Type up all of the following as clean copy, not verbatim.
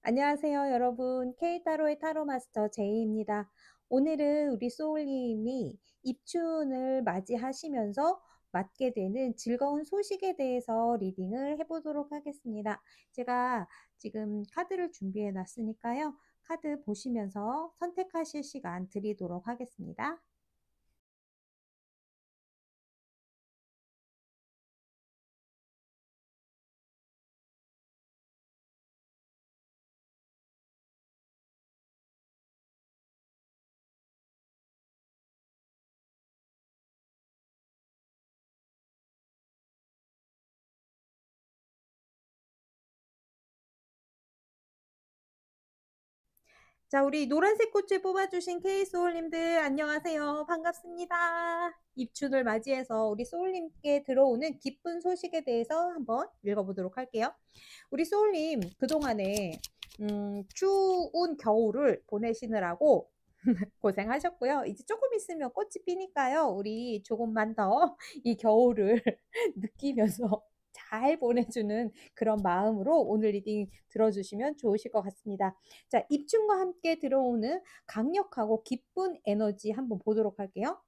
안녕하세요, 여러분. K타로의 타로 마스터 제이입니다. 오늘은 우리 소울님이 입춘을 맞이하시면서 맞게 되는 즐거운 소식에 대해서 리딩을 해보도록 하겠습니다. 제가 지금 카드를 준비해 놨으니까요. 카드 보시면서 선택하실 시간 드리도록 하겠습니다. 자, 우리 노란색 꽃을 뽑아주신 K소울님들 안녕하세요. 반갑습니다. 입춘을 맞이해서 우리 소울님께 들어오는 기쁜 소식에 대해서 한번 읽어보도록 할게요. 우리 소울님 그동안에 추운 겨울을 보내시느라고 고생하셨고요. 이제 조금 있으면 꽃이 피니까요. 우리 조금만 더 이 겨울을 느끼면서 잘 보내주는 그런 마음으로 오늘 리딩 들어주시면 좋으실 것 같습니다. 자, 입춘과 함께 들어오는 강력하고 기쁜 에너지 한번 보도록 할게요.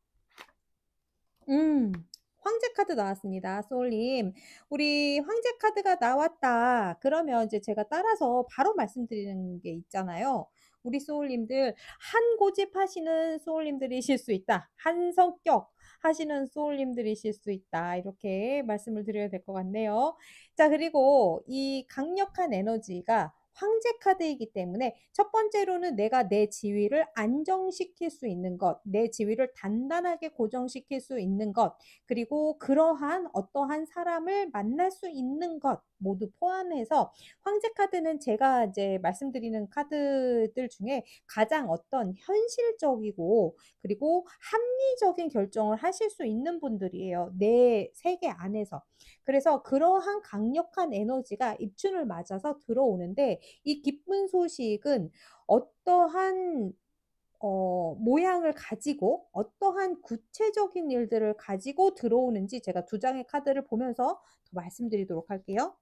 황제 카드 나왔습니다. 소울님. 우리 황제 카드가 나왔다. 그러면 이제 제가 따라서 바로 말씀드리는 게 있잖아요. 우리 소울님들 한 고집 하시는 소울님들이실 수 있다. 한 성격 하시는 소울님들이실 수 있다. 이렇게 말씀을 드려야 될 것 같네요. 자, 그리고 이 강력한 에너지가 황제 카드이기 때문에 첫 번째로는 내가 내 지위를 안정시킬 수 있는 것, 내 지위를 단단하게 고정시킬 수 있는 것, 그리고 그러한 어떠한 사람을 만날 수 있는 것 모두 포함해서 황제 카드는 제가 이제 말씀드리는 카드들 중에 가장 어떤 현실적이고 그리고 합리적인 결정을 하실 수 있는 분들이에요. 내 세계 안에서. 그래서 그러한 강력한 에너지가 입춘을 맞아서 들어오는데 이 기쁜 소식은 어떠한 모양을 가지고 어떠한 구체적인 일들을 가지고 들어오는지 제가 두 장의 카드를 보면서 더 말씀드리도록 할게요.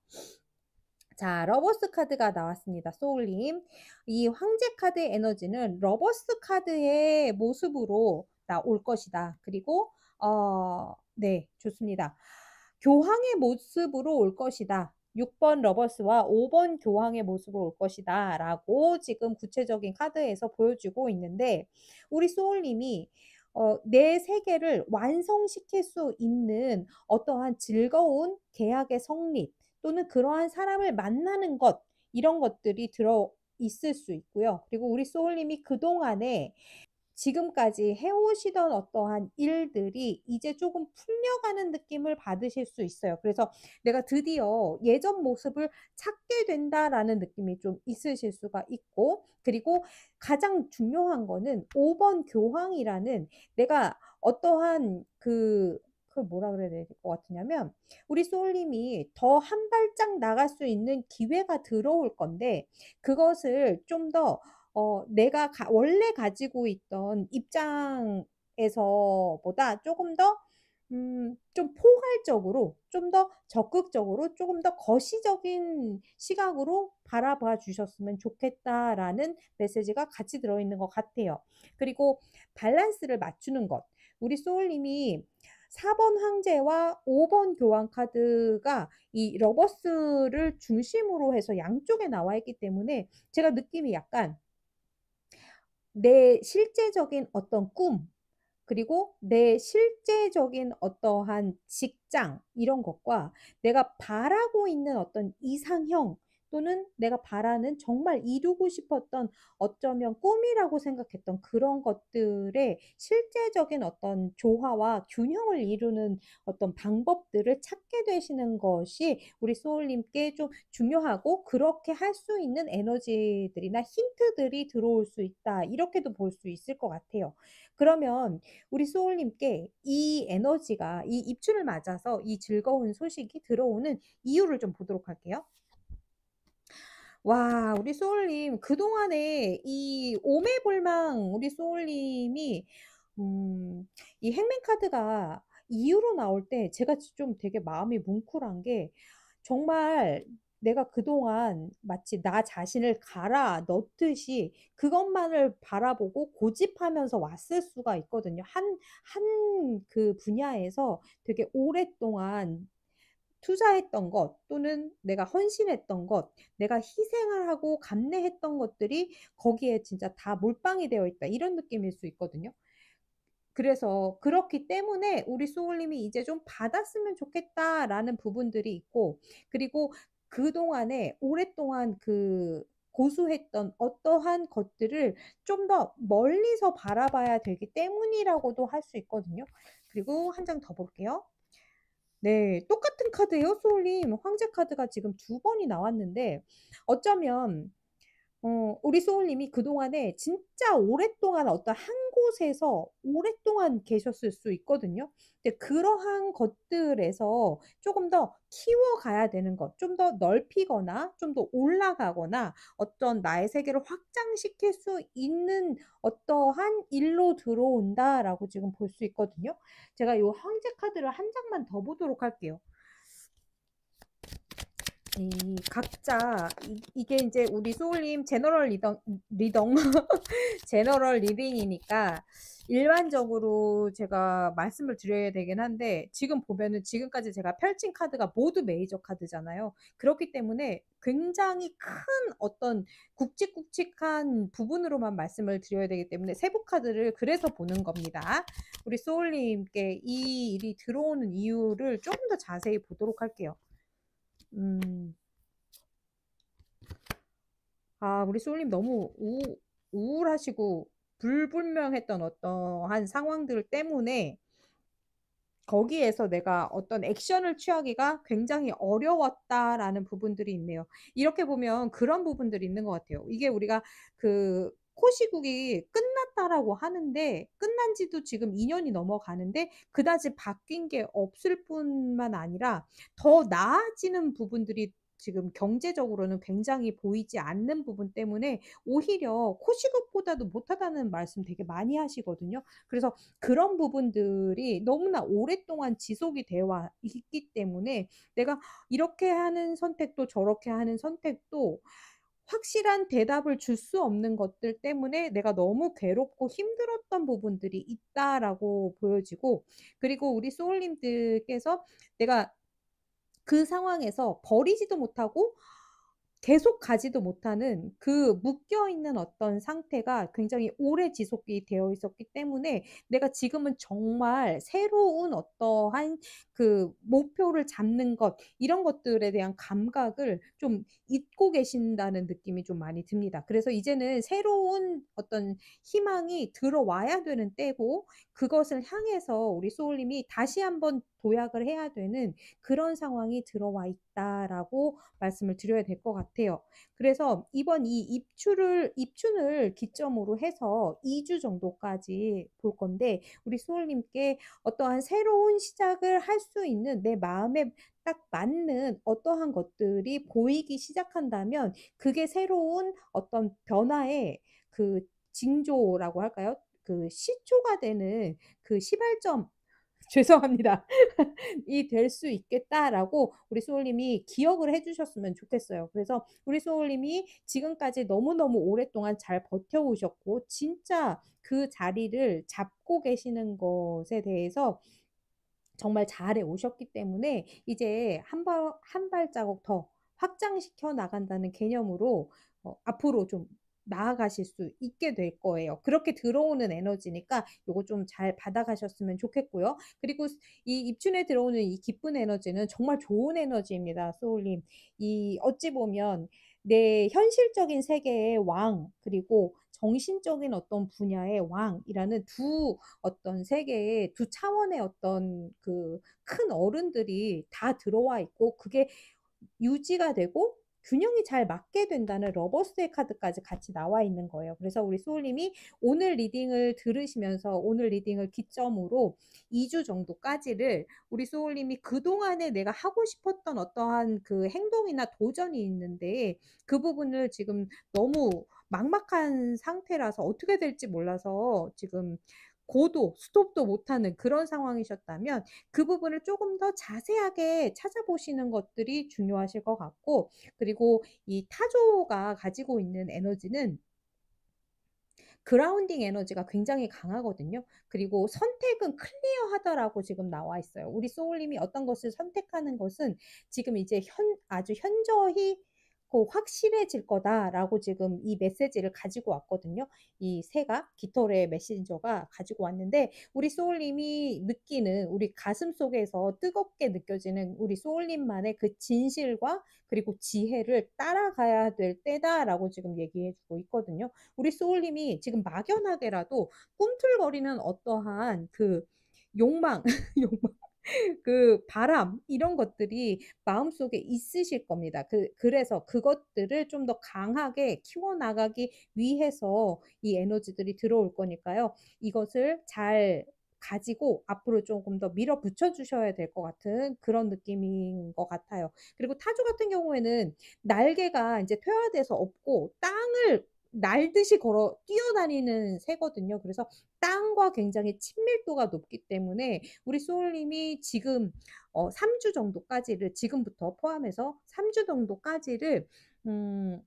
자, 러버스 카드가 나왔습니다. 소울님. 이 황제 카드의 에너지는 러버스 카드의 모습으로 나올 것이다. 그리고, 네, 좋습니다. 교황의 모습으로 올 것이다. 6번 러버스와 5번 교황의 모습으로 올 것이다. 라고 지금 구체적인 카드에서 보여주고 있는데, 우리 소울님이 내 세계를 완성시킬 수 있는 어떠한 즐거운 계약의 성립, 또는 그러한 사람을 만나는 것, 이런 것들이 들어 있을 수 있고요. 그리고 우리 소울님이 그동안에 지금까지 해오시던 어떠한 일들이 이제 조금 풀려가는 느낌을 받으실 수 있어요. 그래서 내가 드디어 예전 모습을 찾게 된다라는 느낌이 좀 있으실 수가 있고, 그리고 가장 중요한 거는 5번 교황이라는 내가 어떠한 그 뭐라 그래야 될 것 같으냐면 우리 소울님이 더 한 발짝 나갈 수 있는 기회가 들어올 건데 그것을 좀더 내가 원래 가지고 있던 입장에서보다 조금 더, 좀 포괄적으로, 좀 더 적극적으로, 조금 더 거시적인 시각으로 바라봐 주셨으면 좋겠다라는 메시지가 같이 들어있는 것 같아요. 그리고 밸런스를 맞추는 것. 우리 소울님이 4번 황제와 5번 교황 카드가 이 러버스를 중심으로 해서 양쪽에 나와 있기 때문에 제가 느낌이 약간 내 실제적인 어떤 꿈, 그리고 내 실제적인 어떠한 직장, 이런 것과 내가 바라고 있는 어떤 이상형, 또는 내가 바라는 정말 이루고 싶었던 어쩌면 꿈이라고 생각했던 그런 것들의 실제적인 어떤 조화와 균형을 이루는 어떤 방법들을 찾게 되시는 것이 우리 소울님께 좀 중요하고 그렇게 할 수 있는 에너지들이나 힌트들이 들어올 수 있다. 이렇게도 볼 수 있을 것 같아요. 그러면 우리 소울님께 이 에너지가 이 입춘을 맞아서 이 즐거운 소식이 들어오는 이유를 좀 보도록 할게요. 와, 우리 소울님, 그동안에 이 오매불망 우리 소울님이, 이 행맨 카드가 이유로 나올 때 제가 좀 되게 마음이 뭉클한 게 정말 내가 그동안 마치 나 자신을 갈아 넣듯이 그것만을 바라보고 고집하면서 왔을 수가 있거든요. 한 그 분야에서 되게 오랫동안 투자했던 것 또는 내가 헌신했던 것, 내가 희생을 하고 감내했던 것들이 거기에 진짜 다 몰빵이 되어 있다. 이런 느낌일 수 있거든요. 그래서 그렇기 때문에 우리 소울님이 이제 좀 받았으면 좋겠다라는 부분들이 있고, 그리고 그동안에 오랫동안 그 고수했던 어떠한 것들을 좀 더 멀리서 바라봐야 되기 때문이라고도 할 수 있거든요. 그리고 한 장 더 볼게요. 네, 똑같은 카드예요, 소울님. 황제 카드가 지금 두 번이 나왔는데, 어쩌면 우리 소울님이 그동안에 진짜 오랫동안 어떤 한 곳에서 오랫동안 계셨을 수 있거든요. 근데 그러한 것들에서 조금 더 키워가야 되는 것, 좀 더 넓히거나 좀 더 올라가거나 어떤 나의 세계를 확장시킬 수 있는 어떠한 일로 들어온다라고 지금 볼 수 있거든요. 제가 이 황제 카드를 한 장만 더 보도록 할게요. 이 각자 이게 이제 우리 소울님 제너럴 리덩 제너럴 리딩이니까 일반적으로 제가 말씀을 드려야 되긴 한데 지금 보면은 지금까지 제가 펼친 카드가 모두 메이저 카드잖아요. 그렇기 때문에 굉장히 큰 어떤 굵직굵직한 부분으로만 말씀을 드려야 되기 때문에 세부 카드를 그래서 보는 겁니다. 우리 소울님께 이 일이 들어오는 이유를 조금 더 자세히 보도록 할게요. 우리 소울님 너무 우울하시고 불분명했던 어떠한 상황들 때문에 거기에서 내가 어떤 액션을 취하기가 굉장히 어려웠다라는 부분들이 있네요. 이렇게 보면 그런 부분들이 있는 것 같아요. 이게 우리가 그 코시국이 끝났다라고 하는데 끝난 지도 지금 2년이 넘어가는데 그다지 바뀐 게 없을 뿐만 아니라 더 나아지는 부분들이 지금 경제적으로는 굉장히 보이지 않는 부분 때문에 오히려 코시국보다도 못하다는 말씀 되게 많이 하시거든요. 그래서 그런 부분들이 너무나 오랫동안 지속이 되어 있기 때문에 내가 이렇게 하는 선택도 저렇게 하는 선택도 확실한 대답을 줄 수 없는 것들 때문에 내가 너무 괴롭고 힘들었던 부분들이 있다라고 보여지고, 그리고 우리 소울님들께서 내가 그 상황에서 버리지도 못하고 계속 가지도 못하는 그 묶여 있는 어떤 상태가 굉장히 오래 지속이 되어 있었기 때문에 내가 지금은 정말 새로운 어떠한 그 목표를 잡는 것, 이런 것들에 대한 감각을 좀 잊고 계신다는 느낌이 좀 많이 듭니다. 그래서 이제는 새로운 어떤 희망이 들어와야 되는 때고, 그것을 향해서 우리 소울님이 다시 한번 도약을 해야 되는 그런 상황이 들어와 있다라고 말씀을 드려야 될 것 같아요. 그래서 이번 이 입춘을 기점으로 해서 2주 정도까지 볼 건데, 우리 수월님께 어떠한 새로운 시작을 할 수 있는 내 마음에 딱 맞는 어떠한 것들이 보이기 시작한다면 그게 새로운 어떤 변화의 그 징조라고 할까요? 그 시초가 되는 그 시발점 죄송합니다. 이 될 수 있겠다라고 우리 소울님이 기억을 해주셨으면 좋겠어요. 그래서 우리 소울님이 지금까지 너무너무 오랫동안 잘 버텨오셨고 진짜 그 자리를 잡고 계시는 것에 대해서 정말 잘해 오셨기 때문에 이제 한 발자국 더 확장시켜 나간다는 개념으로 앞으로 좀 나아가실 수 있게 될 거예요. 그렇게 들어오는 에너지니까 요거 좀 잘 받아가셨으면 좋겠고요. 그리고 이 입춘에 들어오는 이 기쁜 에너지는 정말 좋은 에너지입니다. 소울님. 이 어찌 보면 내 현실적인 세계의 왕, 그리고 정신적인 어떤 분야의 왕이라는 두 어떤 세계의 두 차원의 어떤 그 큰 어른들이 다 들어와 있고 그게 유지가 되고 균형이 잘 맞게 된다는 러버스의 카드까지 같이 나와 있는 거예요. 그래서 우리 소울님이 오늘 리딩을 들으시면서 오늘 리딩을 기점으로 2주 정도까지를 우리 소울님이 그동안에 내가 하고 싶었던 어떠한 그 행동이나 도전이 있는데 그 부분을 지금 너무 막막한 상태라서 어떻게 될지 몰라서 지금 고도, 스톱도 못하는 그런 상황이셨다면 그 부분을 조금 더 자세하게 찾아보시는 것들이 중요하실 것 같고, 그리고 이 타조가 가지고 있는 에너지는 그라운딩 에너지가 굉장히 강하거든요. 그리고 "선택은 클리어하다."라고 지금 나와 있어요. 우리 소울님이 어떤 것을 선택하는 것은 지금 이제 아주 현저히 "확실해질 거다."라고 지금 이 메시지를 가지고 왔거든요. 이 새가 깃털의 메신저가 가지고 왔는데, 우리 소울님이 느끼는, 우리 가슴속에서 뜨겁게 느껴지는 우리 소울님만의 그 진실과 그리고 지혜를 따라가야 될 때다라고 지금 얘기해 주고 있거든요. 우리 소울님이 지금 막연하게라도 꿈틀거리는 어떠한 그 욕망, 욕망, 그 바람, 이런 것들이 마음속에 있으실 겁니다. 그래서 그것들을 좀 더 강하게 키워나가기 위해서 이 에너지들이 들어올 거니까요. 이것을 잘 가지고 앞으로 조금 더 밀어붙여 주셔야 될 것 같은 그런 느낌인 것 같아요. 그리고 타조 같은 경우에는 날개가 인제 퇴화돼서 없고 땅을 날듯이 걸어 뛰어다니는 새거든요. 그래서 땅과 굉장히 친밀도가 높기 때문에 우리 소울님이 지금 3주 정도까지를, 지금부터 포함해서 3주 정도까지를 음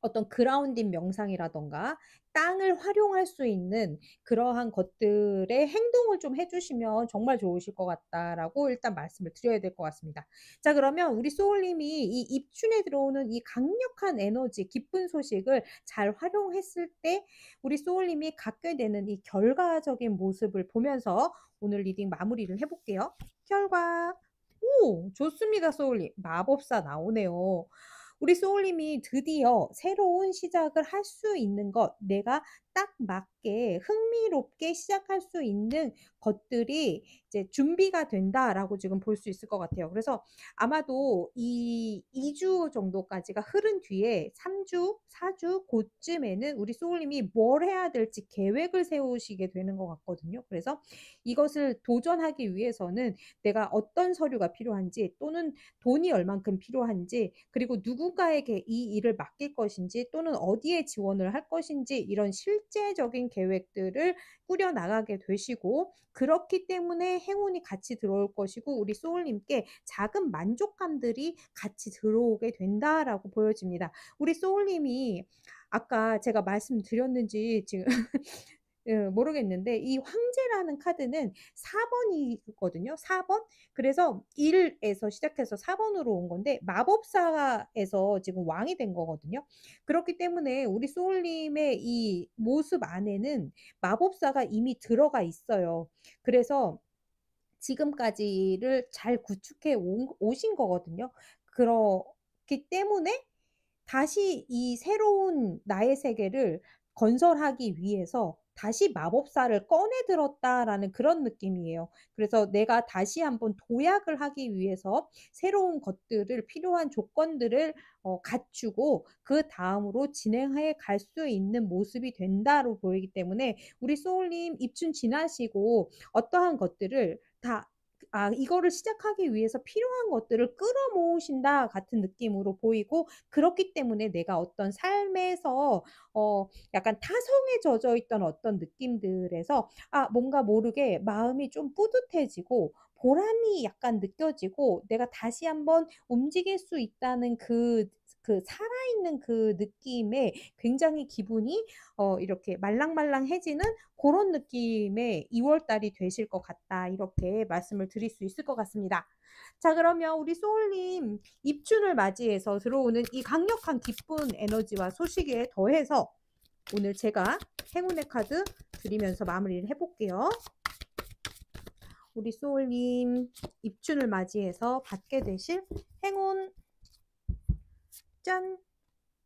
어떤 그라운딩 명상이라든가 땅을 활용할 수 있는 그러한 것들의 행동을 좀 해 주시면 정말 좋으실 것 같다라고 일단 말씀을 드려야 될 것 같습니다. 자, 그러면 우리 소울님이 이 입춘에 들어오는 이 강력한 에너지, 기쁜 소식을 잘 활용했을 때 우리 소울님이 갖게 되는 이 결과적인 모습을 보면서 오늘 리딩 마무리를 해 볼게요. 결과. 오, 좋습니다 소울님. 마법사 나오네요. 우리 소울님이 드디어 새로운 시작을 할 수 있는 것, 내가 딱 맞게 흥미롭게 시작할 수 있는 것들이 이제 준비가 된다라고 지금 볼 수 있을 것 같아요. 그래서 아마도 이 2주 정도까지가 흐른 뒤에 3 주, 4주 고쯤에는 우리 소울님이 뭘 해야 될지 계획을 세우시게 되는 것 같거든요. 그래서 이것을 도전하기 위해서는 내가 어떤 서류가 필요한지, 또는 돈이 얼만큼 필요한지, 그리고 누군가에게 이 일을 맡길 것인지, 또는 어디에 지원을 할 것인지, 이런 실제적인 계획들을 꾸려 나가게 되시고, 그렇기 때문에 행운이 같이 들어올 것이고 우리 소울님께 작은 만족감들이 같이 들어오게 된다라고 보여집니다. 우리 소울님이 아까 제가 말씀드렸는지 지금 모르겠는데, 이 황제라는 카드는 4 번이거든요. 4 번. 그래서 1 에서 시작해서 4 번으로 온 건데 마법사에서 지금 왕이 된 거거든요. 그렇기 때문에 우리 소울님의 이 모습 안에는 마법사가 이미 들어가 있어요. 그래서 지금까지를 잘 구축해 온 오신 거거든요. 그렇기 때문에 다시 이 새로운 나의 세계를 건설하기 위해서 다시 마법사를 꺼내 들었다라는 그런 느낌이에요. 그래서 내가 다시 한번 도약을 하기 위해서 새로운 것들을, 필요한 조건들을 갖추고 그다음으로 진행해 갈 수 있는 모습이 된다로 보이기 때문에 우리 소울님 입춘 지나시고 어떠한 것들을 다, 이거를 시작하기 위해서 필요한 것들을 끌어모으신다 같은 느낌으로 보이고, 그렇기 때문에 내가 어떤 삶에서 약간 타성에 젖어 있던 어떤 느낌들에서 뭔가 모르게 마음이 좀 뿌듯해지고 보람이 약간 느껴지고 내가 다시 한번 움직일 수 있다는 살아있는 그 느낌에 굉장히 기분이 이렇게 말랑말랑해지는 그런 느낌의 2월 달이 되실 것 같다. 이렇게 말씀을 드릴 수 있을 것 같습니다. 자, 그러면 우리 소울님 입춘을 맞이해서 들어오는 이 강력한 기쁜 에너지와 소식에 더해서 오늘 제가 행운의 카드 드리면서 마무리를 해 볼게요. 우리 소울님 입춘을 맞이해서 받게 되실 행운, 짠!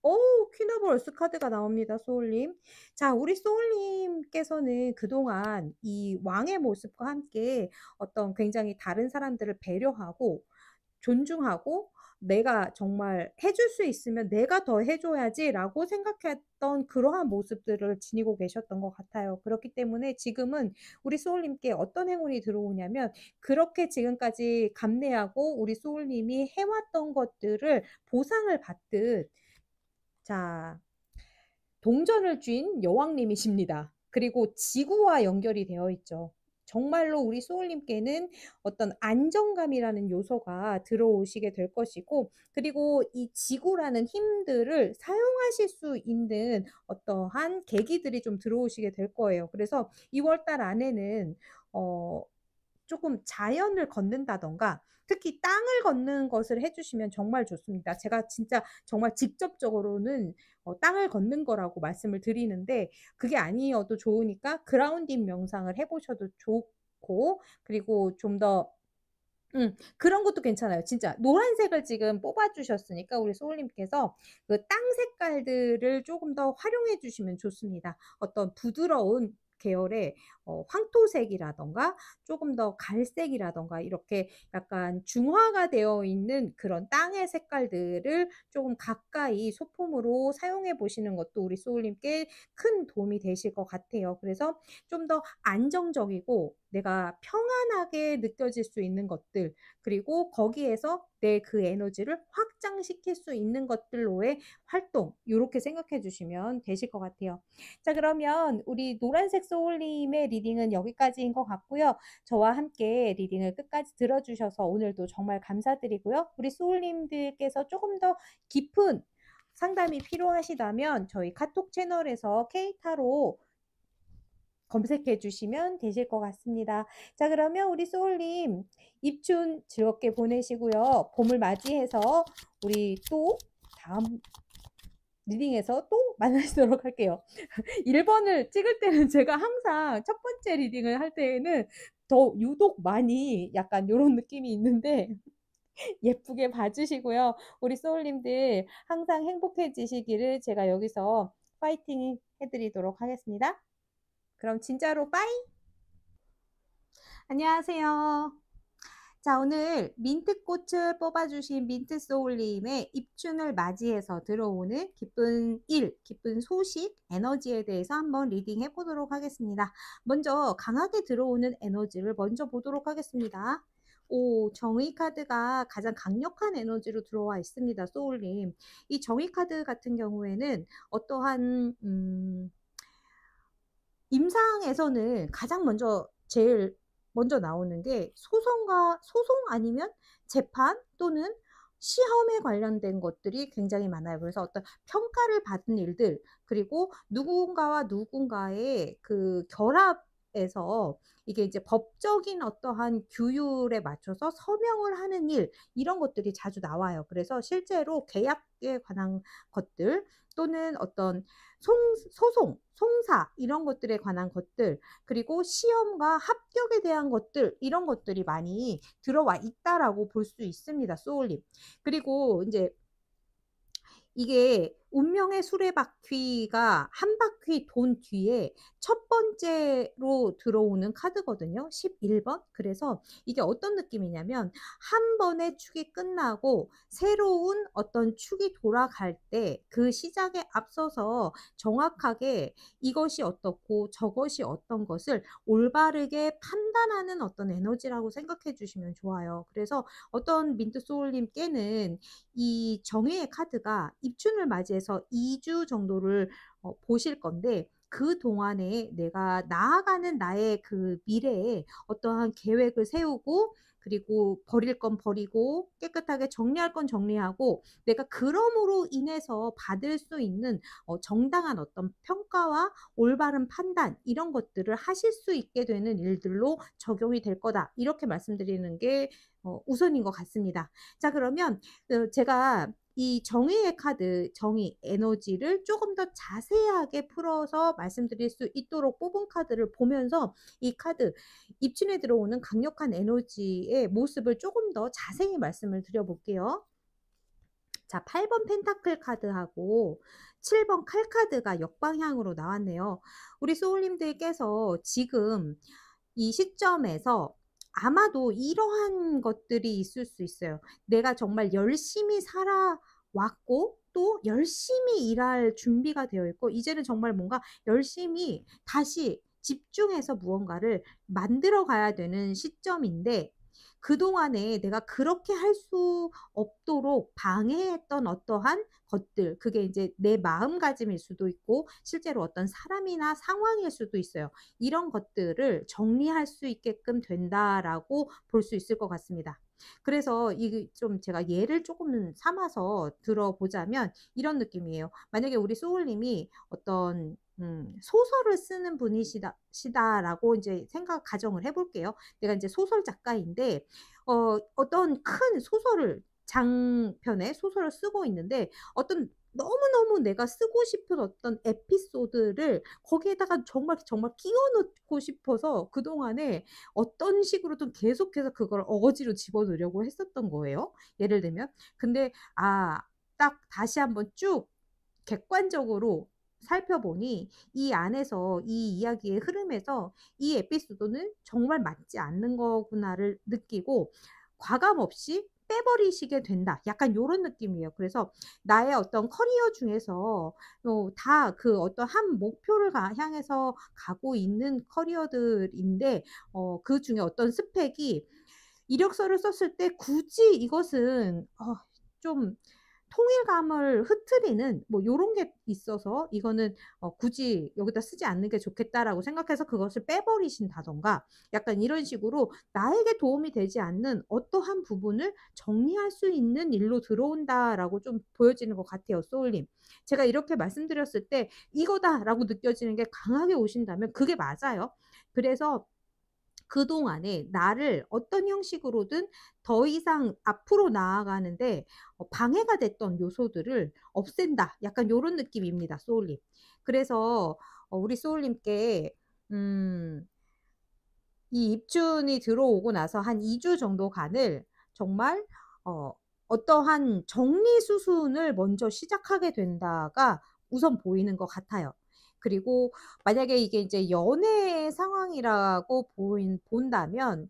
오, 퀸 오브 월스 카드가 나옵니다 소울님. 자, 우리 소울님께서는 그동안 이 왕의 모습과 함께 어떤 굉장히 다른 사람들을 배려하고 존중하고, 내가 정말 해줄 수 있으면 '내가 더 해 줘야지.'라고 생각했던 그러한 모습들을 지니고 계셨던 것 같아요. 그렇기 때문에 지금은 우리 소울님께 어떤 행운이 들어오냐면, 그렇게 지금까지 감내하고 우리 소울님이 해 왔던 것들을 보상을 받듯, 자, 동전을 쥔 여왕님이십니다. 그리고 지구와 연결이 되어 있죠. 정말로 우리 소울님께는 어떤 안정감이라는 요소가 들어오시게 될 것이고, 그리고 이 지구라는 힘들을 사용하실 수 있는 어떠한 계기들이 좀 들어오시게 될 거예요. 그래서 2월 달 안에는 어 조금 자연을 걷는다든가, 특히 땅을 걷는 것을 해 주시면 정말 좋습니다. 제가 진짜 정말 직접적으로는 땅을 걷는 거라고 말씀을 드리는데, 그게 아니어도 좋으니까 그라운딩 명상을 해 보셔도 좋고, 그리고 좀 더 그런 것도 괜찮아요. 진짜 노란색을 지금 뽑아 주셨으니까 우리 소울님께서 그 땅 색깔들을 쪼금 더 활용해 주시면 좋습니다. 어떤 부드러운 계열의 황토색이라든가 쪼금 더 갈색이라든가, 이렇게 약간 중화가 되어 있는 그런 땅의 색깔들을 쪼금 가까이 소품으로 사용해 보시는 것도 우리 소울님께 큰 도움이 되실 것 같아요. 그래서 좀 더 안정적이고 내가 평안하게 느껴질 수 있는 것들, 그리고 거기에서 내 그 에너지를 확장시킬 수 있는 것들로의 활동, 요렇게 생각해 주시면 되실 것 같아요. 자, 그러면 우리 노란색 소울님의 리딩은 여기까지인 것 같고요. 저와 함께 리딩을 끝까지 들어 주셔서 오늘도 정말 감사드리고요. 우리 소울님들께서 조금 더 깊은 상담이 필요하시다면 저희 카톡 채널에서 케이타로 검색해 주시면 되실 것 같습니다. 자, 그러면 우리 소울님 입춘 즐겁게 보내시고요. 봄을 맞이해서 우리 또 다음 리딩에서 또 만나도록 할게요. 1번을 찍을 때는 제가 항상 첫 번째 리딩을 할 때에는 더 유독 많이 약간 요런 느낌이 있는데 예쁘게 봐 주시고요. 우리 소울님들 항상 행복해지시기를 제가 여기서 파이팅 해 드리도록 하겠습니다. 그럼 진짜로 빠이. 안녕하세요. 자, 오늘 민트꽃을 뽑아주신 민트소울님의 입춘을 맞이해서 들어오는 기쁜 일, 기쁜 소식, 에너지에 대해서 한번 리딩해 보도록 하겠습니다. 먼저 강하게 들어오는 에너지를 먼저 보도록 하겠습니다. 오, 정의 카드가 가장 강력한 에너지로 들어와 있습니다, 소울님. 이 정의 카드 같은 경우에는 어떠한 임상에서는 가장 먼저 제일 먼저 나오는 게 소송 아니면 재판 또는 시험에 관련된 것들이 굉장히 많아요. 그래서 어떤 평가를 받은 일들, 그리고 누군가와 누군가의 그 결합에서 이게 이제 법적인 어떠한 규율에 맞춰서 서명을 하는 일, 이런 것들이 자주 나와요. 그래서 실제로 계약에 관한 것들 또는 어떤 소송, 송사, 이런 것들에 관한 것들, 그리고 시험과 합격에 대한 것들, 이런 것들이 많이 들어와 있다라고 볼 수 있습니다, 소울님. 그리고 이제 이게 운명의 수레바퀴가 한 바퀴 돈 뒤에 첫 번째로 들어오는 카드거든요. 11번. 그래서 이게 어떤 느낌이냐면 한 번의 축이 끝나고 새로운 어떤 축이 돌아갈 때 그 시작에 앞서서 정확하게 이것이 어떻고 저것이 어떤 것을 올바르게 판단하는 어떤 에너지라고 생각해 주시면 좋아요. 그래서 어떤 민트소울님께는 이 정의의 카드가 입춘을 맞이해서 2주 정도를 보실 건데, 그 동안에 내가 나아가는 나의 그 미래에 어떠한 계획을 세우고, 그리고 버릴 건 버리고 깨끗하게 정리할 건 정리하고, 내가 그럼으로 인해서 받을 수 있는 정당한 어떤 평가와 올바른 판단, 이런 것들을 하실 수 있게 되는 일들로 적용이 될 거다, 이렇게 말씀드리는 게 우선인 것 같습니다. 자, 그러면 제가 이 정의의 카드, 정의 에너지를 조금 더 자세하게 풀어서 말씀드릴 수 있도록 뽑은 카드를 보면서 이 카드, 입춘에 들어오는 강력한 에너지의 모습을 조금 더 자세히 말씀을 드려볼게요. 자, 8번 펜타클 카드하고 7번 칼 카드가 역방향으로 나왔네요. 우리 소울님들께서 지금 이 시점에서 아마도 이러한 것들이 있을 수 있어요. 내가 정말 열심히 살아왔고 또 열심히 일할 준비가 되어 있고, 이제는 정말 뭔가 열심히 다시 집중해서 무언가를 만들어 가야 되는 시점인데, 그동안에 내가 그렇게 할 수 없도록 방해했던 어떠한 것들, 그게 이제 내 마음가짐일 수도 있고 실제로 어떤 사람이나 상황일 수도 있어요. 이런 것들을 정리할 수 있게끔 된다라고 볼 수 있을 것 같습니다. 그래서 이게 좀 제가 예를 조금 삼아서 들어보자면 이런 느낌이에요. 만약에 우리 소울님이 어떤 소설을 쓰는 분이시다 시다라고 인제 가정을 해 볼게요. 내가 인제 소설 작가인데 어떤 큰 소설을 장편의 소설을 쓰고 있는데 어떤 너무너무 내가 쓰고 싶은 어떤 에피소드를 거기에다가 정말, 정말 끼워 넣고 싶어서 그동안에 어떤 식으로든 계속해서 그걸 어거지로 집어넣으려고 했었던 거예요, 예를 들면. 근데 딱 다시 한번 쭉 객관적으로 살펴보니 이 안에서 이 이야기의 흐름에서 '이 에피소드는 정말 맞지 않는 거구나.'를 느끼고 '과감 없이 빼버리시게 된다.' 약간 요런 느낌이에요. 그래서 나의 어떤 커리어 중에서 다 그 어떤 한 목표를 향해서 가고 있는 커리어들인데 그중에 어떤 스펙이 이력서를 썼을 때 굳이 이것은 좀 통일감을 흐트리는 뭐 요런 게 있어서 이거는 '굳이 여기다 쓰지 않는 게 좋겠다.'라고 생각해서 그것을 빼버리신다든가 약간 이런 식으로 나에게 도움이 되지 않는 어떠한 부분을 정리할 수 있는 일로 들어온다라고 좀 보여지는 것 같아요, 소울님. 제가 이렇게 말씀드렸을 때 '이거다.'라고 느껴지는 게 강하게 오신다면 그게 맞아요. 그래서 그동안에 나를 어떤 형식으로든 더 이상 앞으로 나아가는데 방해가 됐던 요소들을 없앤다. 약간 요런 느낌입니다, 소울님. 그래서 우리 소울님께 음 이 입춘이 들어오고 나서 한 2주 정도간을 정말 어 어떠한 정리 수순을 먼저 시작하게 된다가 우선 보이는 것 같아요. 그리고 만약에 이게 이제 연애 상황이라고 본다면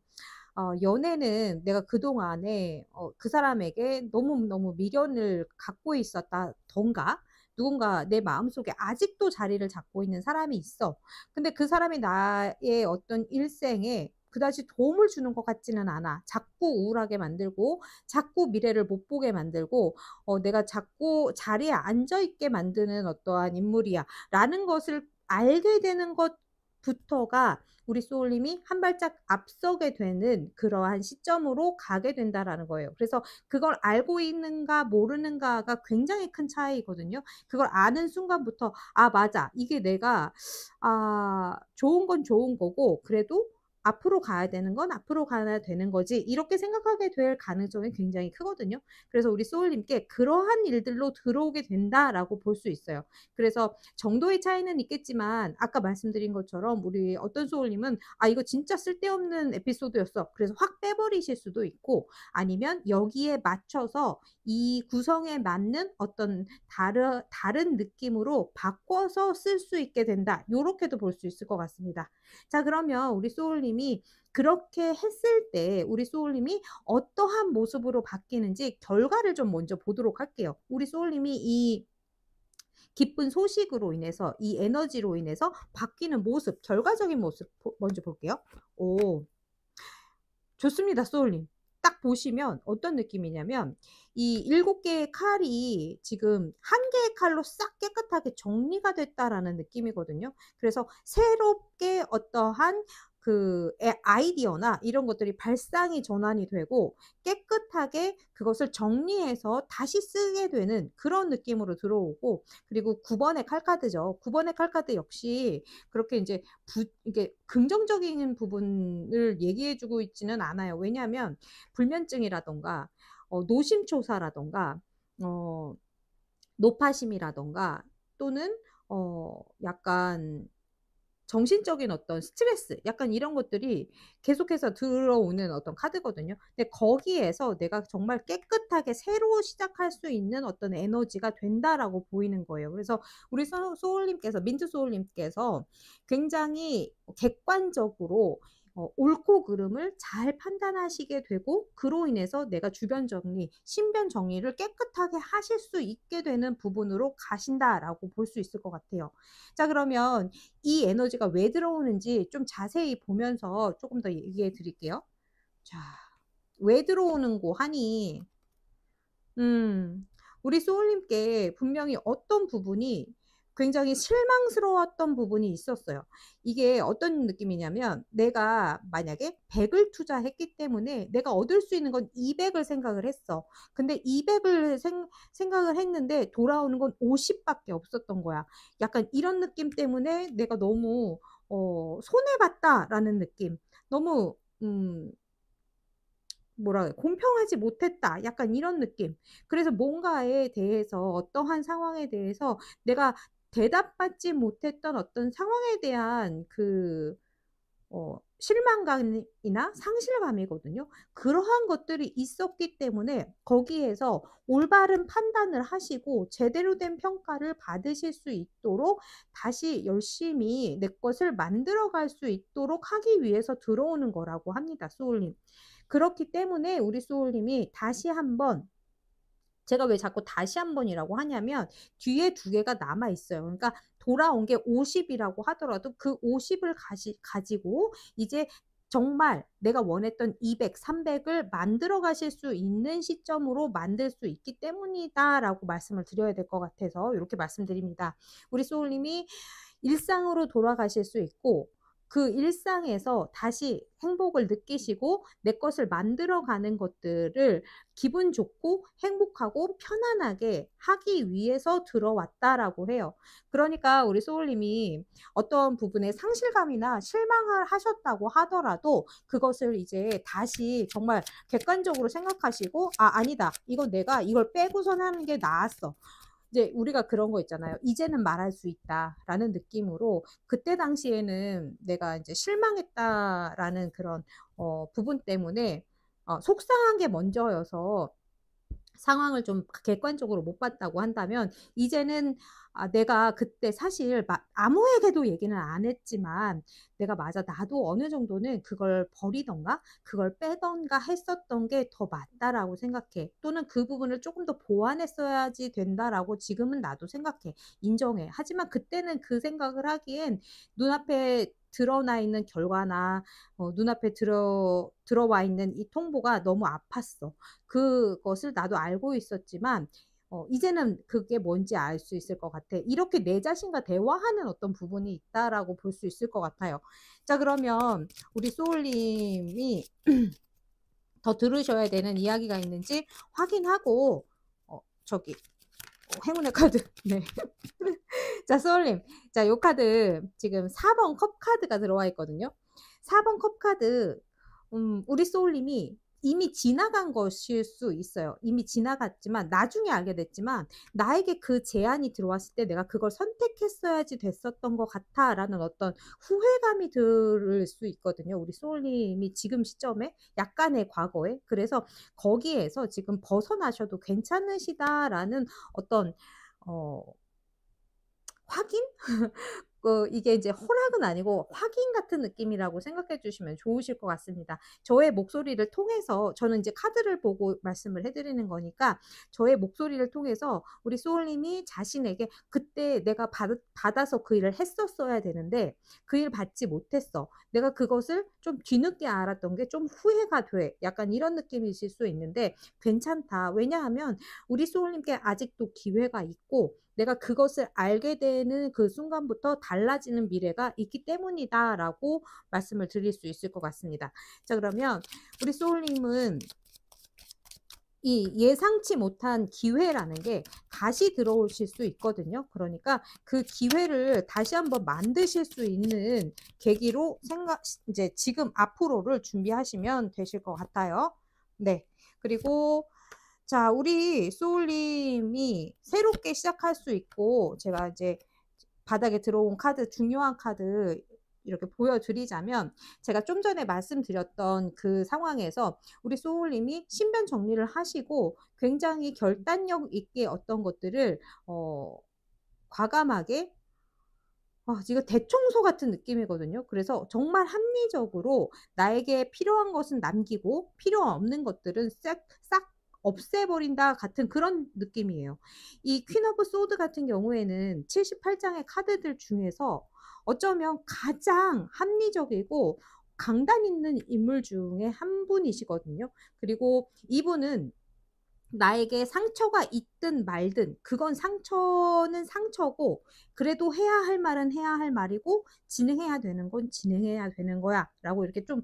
연애는 내가 그동안에 그 사람에게 너무너무 미련을 갖고 있었다든가 누군가 내 마음속에 아직도 자리를 잡고 있는 사람이 있어. 근데 그 사람이 나의 어떤 일생에 그다지 도움을 주는 것 같지는 않아. 자꾸 우울하게 만들고 자꾸 미래를 못 보게 만들고 '내가 자꾸 자리에 앉아 있게 만드는 어떠한 인물이야.'라는 것을 알게 되는 것부터가 우리 소울님이 한 발짝 앞서게 되는 그러한 시점으로 가게 된다라는 거예요. 그래서 그걸 알고 있는가 모르는가가 굉장히 큰 차이거든요. 그걸 아는 순간부터 '아 맞아. 이게 내가 좋은 건 좋은 거고 그래도 앞으로 가야 되는 건 앞으로 가야 되는 거지.' 이렇게 생각하게 될 가능성이 굉장히 크거든요. 그래서 우리 소울님께 '그러한 일들로 들어오게 된다.'라고 볼 수 있어요. 그래서 정도의 차이는 있겠지만 아까 말씀드린 것처럼 우리 어떤 소울님은 '아 이거 진짜 쓸데없는 에피소드였어.' 그래서 확 빼버리실 수도 있고 아니면 여기에 맞춰서 이 구성에 맞는 어떤 다른 느낌으로 바꿔서 쓸 수 있게 된다. 요렇게도 볼 수 있을 것 같습니다. 자 그러면 우리 소울님이 그렇게 했을 때 우리 소울님이 어떠한 모습으로 바뀌는지 결과를 좀 먼저 보도록 할게요. 우리 소울님이 이 기쁜 소식으로 인해서 이 에너지로 인해서 바뀌는 모습, 결과적인 모습 먼저 볼게요. 오. 좋습니다, 소울님. 딱 보시면 어떤 느낌이냐면 이 7 개의 칼이 지금 한 개의 칼로 싹 깨끗하게 정리가 됐다라는 느낌이거든요. 그래서 새롭게 어떠한 아이디어나 이런 것들이 발상이 전환이 되고 깨끗하게 그것을 정리해서 다시 쓰게 되는 그런 느낌으로 들어오고 그리고 9 번의 칼카드죠. 9 번의 칼카드 역시 그렇게 인제 이게 긍정적인 부분을 얘기해 주고 있지는 않아요. 왜냐하면 불면증이라든가 노심초사라든가 어 노파심이라든가 또는 약간 정신적인 어떤 스트레스 약간 이런 것들이 계속해서 들어오는 어떤 카드거든요. 근데 거기에서 내가 정말 깨끗하게 새로 시작할 수 있는 어떤 에너지가 된다라고 보이는 거예요. 그래서 우리 소울님께서 민트 소울님께서 굉장히 객관적으로 옳고 그름을 잘 판단하시게 되고 그로 인해서 내가 주변 정리, 신변 정리를 깨끗하게 하실 수 있게 되는 부분으로 가신다라고 볼 수 있을 것 같아요. 자 그러면 이 에너지가 왜 들어오는지 좀 자세히 보면서 쪼금 더 얘기해 드릴게요. 자 왜 들어오는고 하니 우리 소울님께 분명히 어떤 부분이 굉장히 실망스러웠던 부분이 있었어요. 이게 어떤 느낌이냐면 내가 만약에 100을 투자했기 때문에 내가 얻을 수 있는 건 200을 생각을 했어. 근데 200을 생각을 했는데 돌아오는 건 50밖에 없었던 거야. 약간 이런 느낌 때문에 내가 너무 손해봤다라는 느낌. 너무 뭐라 그래, 공평하지 못했다. 약간 이런 느낌. 그래서 뭔가에 대해서 어떠한 상황에 대해서 내가 대답받지 못했던 어떤 상황에 대한 그 실망감이나 상실감이거든요. 그러한 것들이 있었기 때문에 거기에서 올바른 판단을 하시고 제대로 된 평가를 받으실 수 있도록 다시 열심히 내 것을 만들어 갈 수 있도록 하기 위해서 들어오는 거라고 합니다, 소울님. 그렇기 때문에 우리 소울님이 다시 한번, 제가 왜 자꾸 다시 한 번이라고 하냐면 뒤에 두 개가 남아 있어요. 그러니까 돌아온 게 50이라고 하더라도 그 50을 가지고 이제 정말 내가 원했던 200, 300을 만들어 가실 수 있는 시점으로 만들 수 있기 때문이다라고 말씀을 드려야 될 것 같아서 이렇게 말씀드립니다. 우리 소울님이 일상으로 돌아가실 수 있고 그 일상에서 다시 행복을 느끼시고 내 것을 만들어가는 것들을 기분 좋고 행복하고 편안하게 하기 위해서 들어왔다라고 해요. 그러니까 우리 소울님이 어떤 부분에 상실감이나 실망을 하셨다고 하더라도 그것을 이제 다시 정말 객관적으로 생각하시고 아니다. 이건 내가 이걸 빼고선 하는 게 나았어. 이제 우리가 그런 거 있잖아요. 이제는 말할 수 있다라는 느낌으로 그때 당시에는 내가 이제 실망했다라는 그런 부분 때문에 속상한 게 먼저여서 상황을 좀 객관적으로 못 봤다고 한다면 이제는 내가 그때 사실 아무에게도 얘기는 안 했지만 내가 맞아 나도 어느 정도는 그걸 버리던가 그걸 빼던가 했었던 게 더 맞다라고 생각해. 또는 그 부분을 조금 더 보완했어야지 된다라고 지금은 나도 생각해. 인정해. 하지만 그때는 그 생각을 하기엔 눈앞에 드러나 있는 결과나 눈앞에 들어와 있는 이 통보가 너무 아팠어. 그것을 나도 알고 있었지만 이제는 그게 뭔지 알 수 있을 것 같아. 이렇게 내 자신과 대화하는 어떤 부분이 있다라고 볼 수 있을 것 같아요. 자, 그러면 우리 소울님이 더 들으셔야 되는 이야기가 있는지 확인하고 저기 행운의 카드. 네. 자, 소울님. 자, 요 카드 지금 4번 컵 카드가 들어와 있거든요. 4번 컵 카드 우리 소울님이 이미 지나간 것일 수 있어요. 이미 지나갔지만 나중에 알게 됐지만 나에게 그 제안이 들어왔을 때 내가 그걸 선택했어야지 됐었던 것 같아라는 어떤 후회감이 들을 수 있거든요. 우리 소울님이 지금 시점에 약간의 과거에. 그래서 거기에서 지금 벗어나셔도 괜찮으시다라는 어떤 확인? 이게 이제 허락은 아니고 확인 같은 느낌이라고 생각해 주시면 좋으실 것 같습니다. 저의 목소리를 통해서 저는 이제 카드를 보고 말씀을 해 드리는 거니까 저의 목소리를 통해서 우리 소울님이 자신에게 그때 내가 받아서 그 일을 했었어야 되는데 그 일 받지 못했어. 내가 그것을 좀 뒤늦게 알았던 게 좀 후회가 돼. 약간 이런 느낌이실 수 있는데 괜찮다. 왜냐하면 우리 소울님께 아직도 기회가 있고 내가 그것을 알게 되는 그 순간부터 달라지는 미래가 있기 때문이다라고 말씀을 드릴 수 있을 것 같습니다. 자, 그러면 우리 소울님은 이 예상치 못한 기회라는 게 다시 들어오실 수 있거든요. 그러니까 그 기회를 다시 한번 만드실 수 있는 계기로 이제 지금 앞으로를 준비하시면 되실 것 같아요. 네. 그리고 자, 우리 소울님이 새롭게 시작할 수 있고 제가 이제 바닥에 들어온 카드, 중요한 카드 이렇게 보여드리자면 제가 좀 전에 말씀드렸던 그 상황에서 우리 소울님이 신변 정리를 하시고 굉장히 결단력 있게 어떤 것들을 과감하게 이거 대청소 같은 느낌이거든요. 그래서 정말 합리적으로 나에게 필요한 것은 남기고 필요 없는 것들은 싹 없애버린다 같은 그런 느낌이에요. 이 퀸 오브 소드 같은 경우에는 78장의 카드들 중에서 어쩌면 가장 합리적이고 강단 있는 인물 중에 한 분이시거든요. 그리고 이분은 나에게 상처가 있든 말든 그건 상처는 상처고, 그래도 해야 할 말은 해야 할 말이고 진행해야 되는 건 진행해야 되는 거야라고 이렇게 좀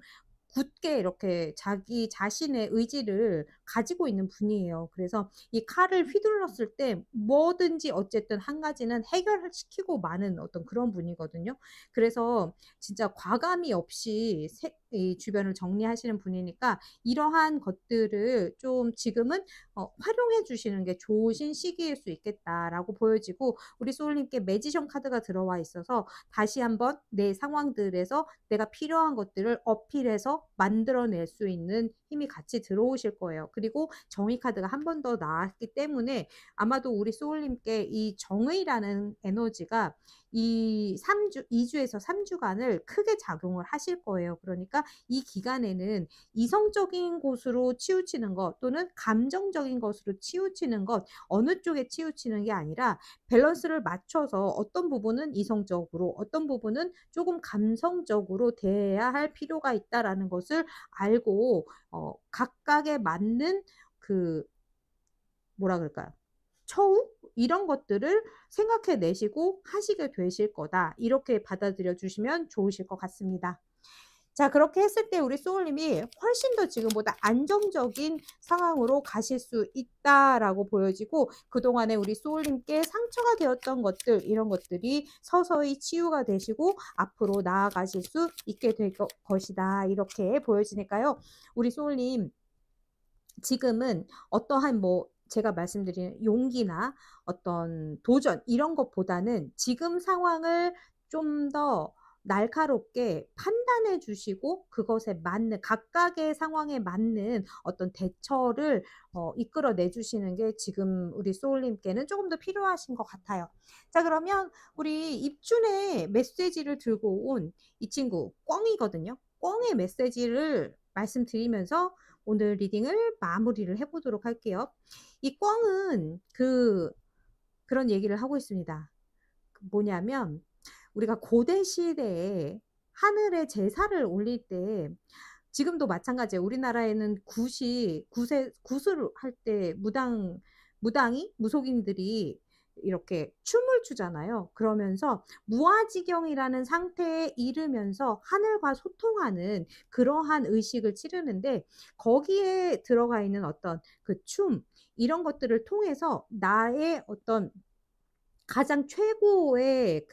굳게 이렇게 자기 자신의 의지를 가지고 있는 분이에요. 그래서 이 칼을 휘둘렀을 때 뭐든지 어쨌든 한 가지는 해결을 시키고 마는 어떤 그런 분이거든요. 그래서 진짜 과감히 없이 이 주변을 정리하시는 분이니까 이러한 것들을 좀 지금은 활용해 주시는 게 좋으신 시기일 수 있겠다라고 보여지고, 우리 소울님께 매지션 카드가 들어와 있어서 다시 한번 내 상황들에서 내가 필요한 것들을 어필해서 만들어낼 수 있는 힘이 같이 들어오실 거예요. 그리고 정의 카드가 한 번 더 나왔기 때문에 아마도 우리 소울님께 이 정의라는 에너지가 이 3주, 2주에서 3주간을 크게 작용을 하실 거예요. 그러니까 이 기간에는 이성적인 곳으로 치우치는 것 또는 감정적인 것으로 치우치는 것, 어느 쪽에 치우치는 게 아니라 밸런스를 맞춰서 어떤 부분은 이성적으로 어떤 부분은 조금 감성적으로 대해야 할 필요가 있다라는 것을 알고 각각에 맞는 그 뭐라 그럴까요? 처우? 이런 것들을 생각해 내시고 하시게 되실 거다. 이렇게 받아들여 주시면 좋으실 것 같습니다. 자, 그렇게 했을 때 우리 소울님이 훨씬 더 지금보다 안정적인 상황으로 가실 수 있다라고 보여지고, 그동안에 우리 소울님께 상처가 되었던 것들, 이런 것들이 서서히 치유가 되시고 앞으로 나아가실 수 있게 될 것이다. 이렇게 보여지니까요. 우리 소울님 지금은 어떠한 제가 말씀드린 용기나 어떤 도전 이런 것보다는 지금 상황을 좀 더 날카롭게 판단해 주시고 그것에 맞는 각각의 상황에 맞는 어떤 대처를 이끌어내 주시는 게 지금 우리 소울님께는 조금 더 필요하신 것 같아요. 자, 그러면 우리 입준의 메시지를 들고 온 이 친구 꿩이거든요. 꿩의 메시지를 말씀드리면서 오늘 리딩을 마무리를 해 보도록 할게요. 이 꿩은 그런 얘기를 하고 있습니다. 뭐냐면 우리가 고대 시대에 하늘에 제사를 올릴 때, 지금도 마찬가지예요. 우리나라에는 굿을 할 때 무당이 무속인들이 이렇게 춤을 추잖아요. 그러면서 무아지경이라는 상태에 이르면서 하늘과 소통하는 그러한 의식을 치르는데, 거기에 들어가 있는 어떤 그 춤 이런 것들을 통해서 나의 어떤 가장 최고의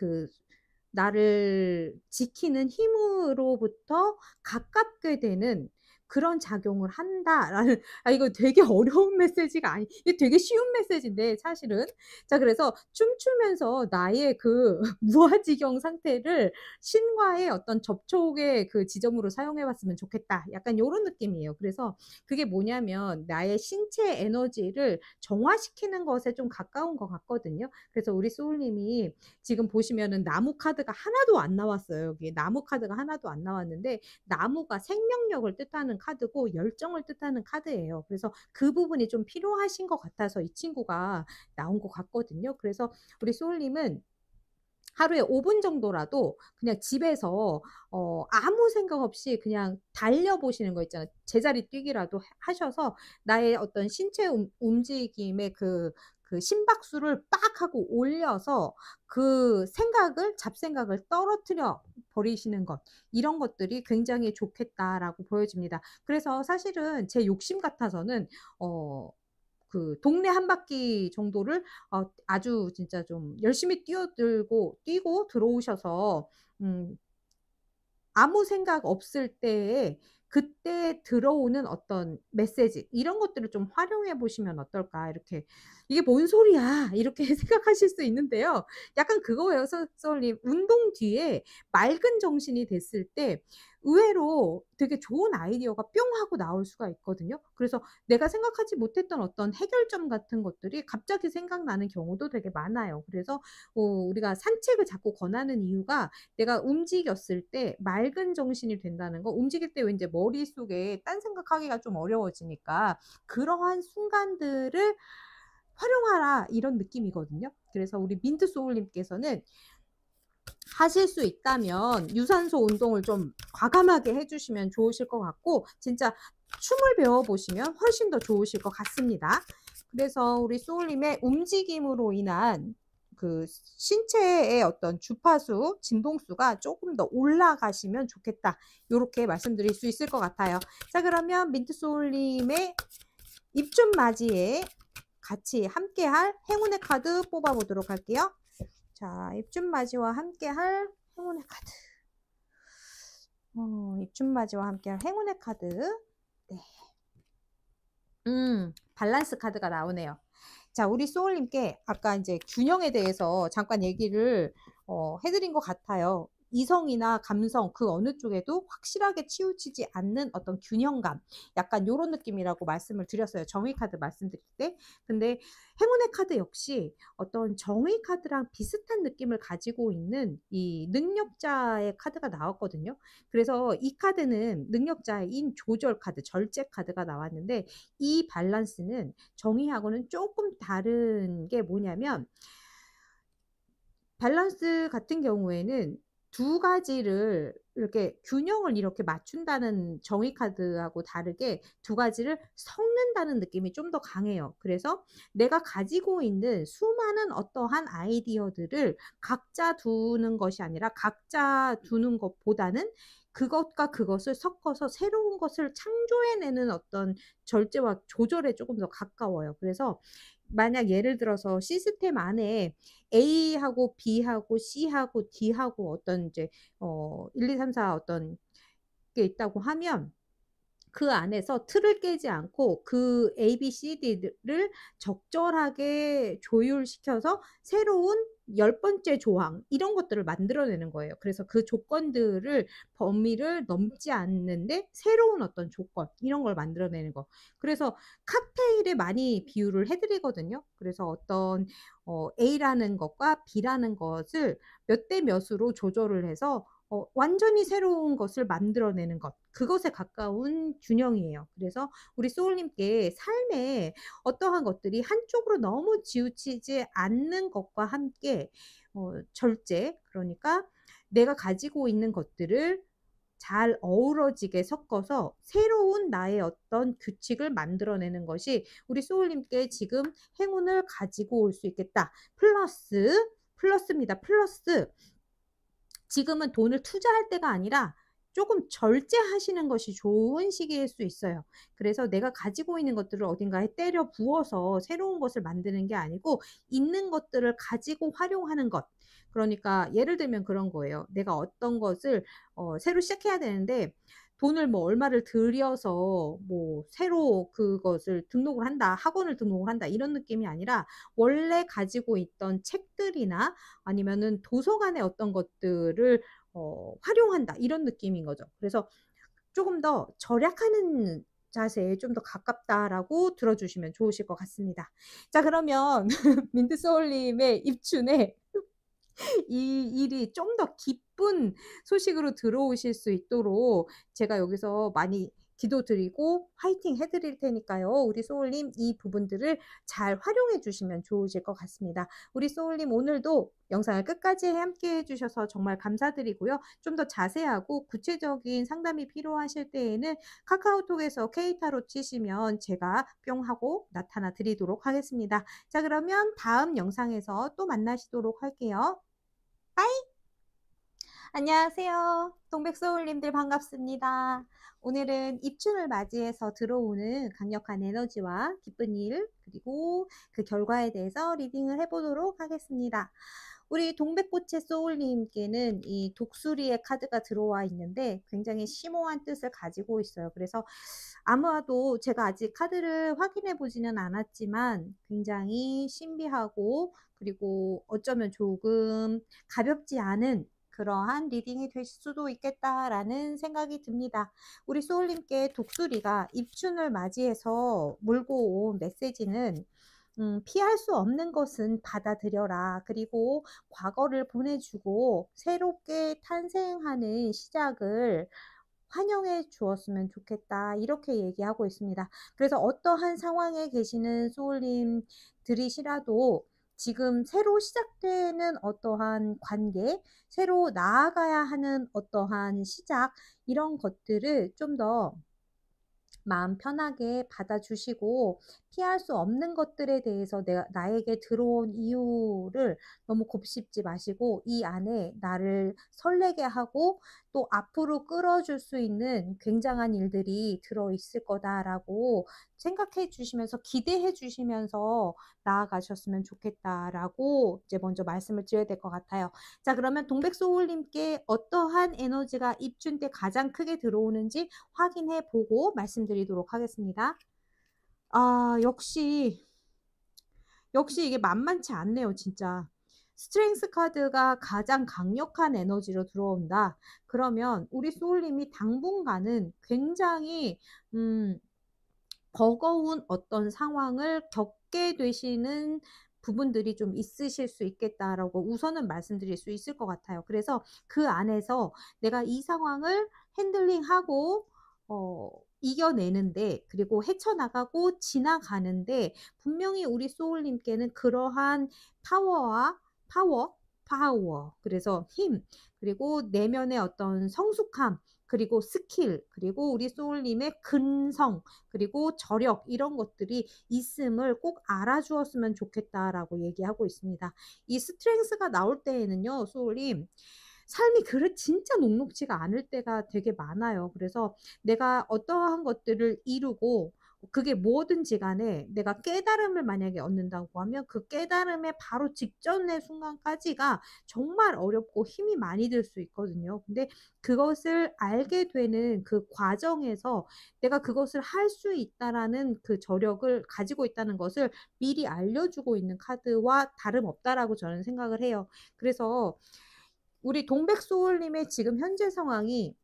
나를 지키는 힘으로부터 가깝게 되는 그런 작용을 한다라는, 이거 되게 어려운 메시지가 이게 되게 쉬운 메시지인데 사실은. 자, 그래서 춤추면서 나의 무아지경 상태를 신과의 어떤 접촉의 지점으로 사용해 봤으면 좋겠다. 약간 요런 느낌이에요. 그래서 그게 뭐냐면 나의 신체 에너지를 정화시키는 것에 좀 가까운 것 같거든요. 그래서 우리 소울님이 지금 보시면은 나무 카드가 하나도 안 나왔어요. 여기 나무 카드가 하나도 안 나왔는데, 나무가 생명력을 뜻하는 카드고 열정을 뜻하는 카드예요. 그래서 그 부분이 좀 필요하신 것 같아서 이 친구가 나온 것 같거든요. 그래서 우리 소울님은 하루에 5분 정도라도 그냥 집에서 아무 생각 없이 그냥 달려보시는 거 있잖아요. 제자리 뛰기라도 하셔서 나의 어떤 신체 움직임의 심박수를 빡 하고 올려서 잡생각을 떨어뜨려 버리시는 것, 이런 것들이 굉장히 좋겠다라고 보여집니다. 그래서 사실은 제 욕심 같아서는 동네 한 바퀴 정도를 아주 진짜 좀 열심히 뛰고 들어오셔서 음 아무 생각 없을 때에 그때 들어오는 어떤 메시지 이런 것들을 좀 활용해 보시면 어떨까, 이렇게. '이게 뭔 소리야.' 이렇게 생각하실 수 있는데요. 약간 그거예요, 소울님. 운동 뒤에 맑은 정신이 됐을 때 의외로 되게 좋은 아이디어가 뿅 하고 나올 수가 있거든요. 그래서 내가 생각하지 못했던 어떤 해결점 같은 것들이 갑자기 생각나는 경우도 되게 많아요. 그래서 우리가 산책을 자꾸 권하는 이유가, 내가 움직였을 때 맑은 정신이 된다는 거, 움직일 때 왠지 머릿속에 딴 생각하기가 좀 어려워지니까 그러한 순간들을 활용하라, 이런 느낌이거든요. 그래서 우리 민트 소울님께서는 하실 수 있다면 유산소 운동을 좀 과감하게 해 주시면 좋으실 것 같고, 진짜 춤을 배워 보시면 훨씬 더 좋으실 것 같습니다. 그래서 우리 소울님의 움직임으로 인한 그 신체의 어떤 주파수, 진동수가 조금 더 올라가시면 좋겠다, 요렇게 말씀드릴 수 있을 것 같아요. 자, 그러면 민트 소울님의 입춘 맞이에 같이 함께할 행운의 카드 뽑아 보도록 할게요. 자, 입춘맞이와 함께할 행운의 카드. 입춘맞이와 함께할 행운의 카드. 네. 밸런스 카드가 나오네요. 자, 우리 소울님께 아까 이제 균형에 대해서 잠깐 얘기를 해드린 것 같아요. 이성이나 감성 그 어느 쪽에도 확실하게 치우치지 않는 어떤 균형감, 약간 요런 느낌이라고 말씀을 드렸어요, 정의 카드 말씀드릴 때. 근데 행운의 카드 역시 어떤 정의 카드랑 비슷한 느낌을 가지고 있는 이 능력자의 카드가 나왔거든요. 그래서 이 카드는 능력자인 조절 카드, 절제 카드가 나왔는데, 이 밸런스는 정의하고는 조금 다른 게 뭐냐면, 밸런스 같은 경우에는 두 가지를 이렇게 균형을 이렇게 맞춘다는 정의 카드하고 다르게 두 가지를 섞는다는 느낌이 좀 더 강해요. 그래서 내가 가지고 있는 수많은 어떠한 아이디어들을 각자 두는 것이 아니라, 각자 두는 것보다는 그것과 그것을 섞어서 새로운 것을 창조해내는 어떤 절제와 조절에 조금 더 가까워요. 그래서 만약 예를 들어서 시스템 안에 A하고 B하고 C하고 D하고 어떤 이제 1, 2, 3, 4 어떤 게 있다고 하면, 그 안에서 틀을 깨지 않고 그 A, B, C, D를 적절하게 조율시켜서 새로운 10번째 조항, 이런 것들을 만들어내는 거예요. 그래서 그 조건들을, 범위를 넘지 않는데 새로운 어떤 조건, 이런 걸 만들어내는 거. 그래서 칵테일에 많이 비유를 해 드리거든요. 그래서 어떤 A라는 것과 B라는 것을 몇 대 몇으로 조절을 해서 완전히 새로운 것을 만들어내는 것, 그것에 가까운 균형이에요. 그래서 우리 소울님께 삶에 어떠한 것들이 한쪽으로 너무 치우치지 않는 것과 함께 절제, 그러니까 내가 가지고 있는 것들을 잘 어우러지게 섞어서 새로운 나의 어떤 규칙을 만들어내는 것이 우리 소울님께 지금 행운을 가지고 올 수 있겠다. 플러스입니다. 플러스, 지금은 돈을 투자할 때가 아니라 조금 절제하시는 것이 좋은 시기일 수 있어요. 그래서 내가 가지고 있는 것들을 어딘가에 때려 부어서 새로운 것을 만드는 게 아니고, 있는 것들을 가지고 활용하는 것. 그러니까 예를 들면 그런 거예요. 내가 어떤 것을 새로 시작해야 되는데, 돈을 뭐 얼마를 들여서 뭐 새로 그것을 등록을 한다, 학원을 등록을 한다, 이런 느낌이 아니라 원래 가지고 있던 책들이나 아니면은 도서관의 어떤 것들을 활용한다, 이런 느낌인 거죠. 그래서 조금 더 절약하는 자세에 좀 더 가깝다라고 들어주시면 좋으실 것 같습니다. 자, 그러면 민트 소울님의 입춘에 이 일이 좀 더 기쁜 소식으로 들어오실 수 있도록 제가 여기서 많이 기도드리고 화이팅 해 드릴 테니까요. 우리 소울님 이 부분들을 잘 활용해 주시면 좋으실 것 같습니다. 우리 소울님 오늘도 영상을 끝까지 함께 해 주셔서 정말 감사드리고요. 좀 더 자세하고 구체적인 상담이 필요하실 때에는 카카오톡에서 케이타로 치시면 제가 뿅 하고 나타나 드리도록 하겠습니다. 자, 그러면 다음 영상에서 또 만나시도록 할게요. 안녕하세요. 동백소울님들 반갑습니다. 오늘은 입춘을 맞이해서 들어오는 강력한 에너지와 기쁜 일, 그리고 그 결과에 대해서 리딩을 해보도록 하겠습니다. 우리 동백꽃의 소울님께는 이 독수리의 카드가 들어와 있는데 굉장히 심오한 뜻을 가지고 있어요. 그래서 아마도 제가 아직 카드를 확인해 보지는 않았지만 굉장히 신비하고, 그리고 어쩌면 조금 가볍지 않은 그러한 리딩이 될 수도 있겠다라는 생각이 듭니다. 우리 소울님께 독수리가 입춘을 맞이해서 몰고 온 메시지는, 피할 수 없는 것은 받아들여라. 그리고 과거를 보내주고 새롭게 탄생하는 시작을 환영해 주었으면 좋겠다, 이렇게 얘기하고 있습니다. 그래서 어떠한 상황에 계시는 소울님들이시라도 지금 새로 시작되는 어떠한 관계, 새로 나아가야 하는 어떠한 시작, 이런 것들을 좀 더 마음 편하게 받아주시고, 피할 수 없는 것들에 대해서 나에게 들어온 이유를 너무 곱씹지 마시고, 이 안에 나를 설레게 하고 또 앞으로 끌어줄 수 있는 굉장한 일들이 들어있을 거다라고 생각해 주시면서, 기대해 주시면서 나아가셨으면 좋겠다라고 이제 먼저 말씀을 드려야 될 것 같아요. 자, 그러면 동백소울님께 어떠한 에너지가 입춘 때 가장 크게 들어오는지 확인해 보고 말씀드리도록 하겠습니다. 아, 역시 이게 만만치 않네요, 진짜. 스트렝스 카드가 가장 강력한 에너지로 들어온다. 그러면 우리 소울님이 당분간은 굉장히 버거운 어떤 상황을 겪게 되시는 부분들이 좀 있으실 수 있겠다라고 우선은 말씀드릴 수 있을 것 같아요. 그래서 그 안에서 내가 이 상황을 핸들링하고 이겨내는데, 그리고 헤쳐나가고 지나가는데, 분명히 우리 소울님께는 그러한 파워와 파워, 그래서 힘, 그리고 내면의 어떤 성숙함, 그리고 스킬, 그리고 우리 소울님의 근성, 그리고 저력, 이런 것들이 있음을 꼭 알아주었으면 좋겠다라고 얘기하고 있습니다. 이 스트렝스가 나올 때에는요, 소울님, 삶이 진짜 녹록지가 않을 때가 되게 많아요. 그래서 내가 어떠한 것들을 이루고, 그게 뭐든지 간에 내가 깨달음을 만약에 얻는다고 하면 그 깨달음의 바로 직전의 순간까지가 정말 어렵고 힘이 많이 들 수 있거든요. 근데 그것을 알게 되는 그 과정에서 내가 그것을 할 수 있다라는 그 저력을 가지고 있다는 것을 미리 알려주고 있는 카드와 다름없다라고 저는 생각을 해요. 그래서 우리 동백소울님의 지금 현재 상황이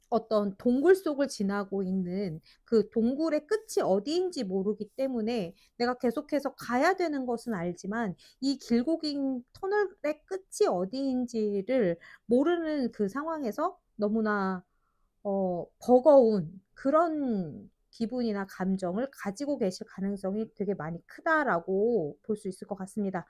어떤 동굴 속을 지나고 있는 그 동굴의 끝이 어디인지 모르기 때문에 내가 계속해서 가야 되는 것은 알지만 이 길고 긴 터널의 끝이 어디인지를 모르는 그 상황에서 너무나 버거운 그런 기분이나 감정을 가지고 계실 가능성이 되게 많이 크다라고 볼 수 있을 것 같습니다.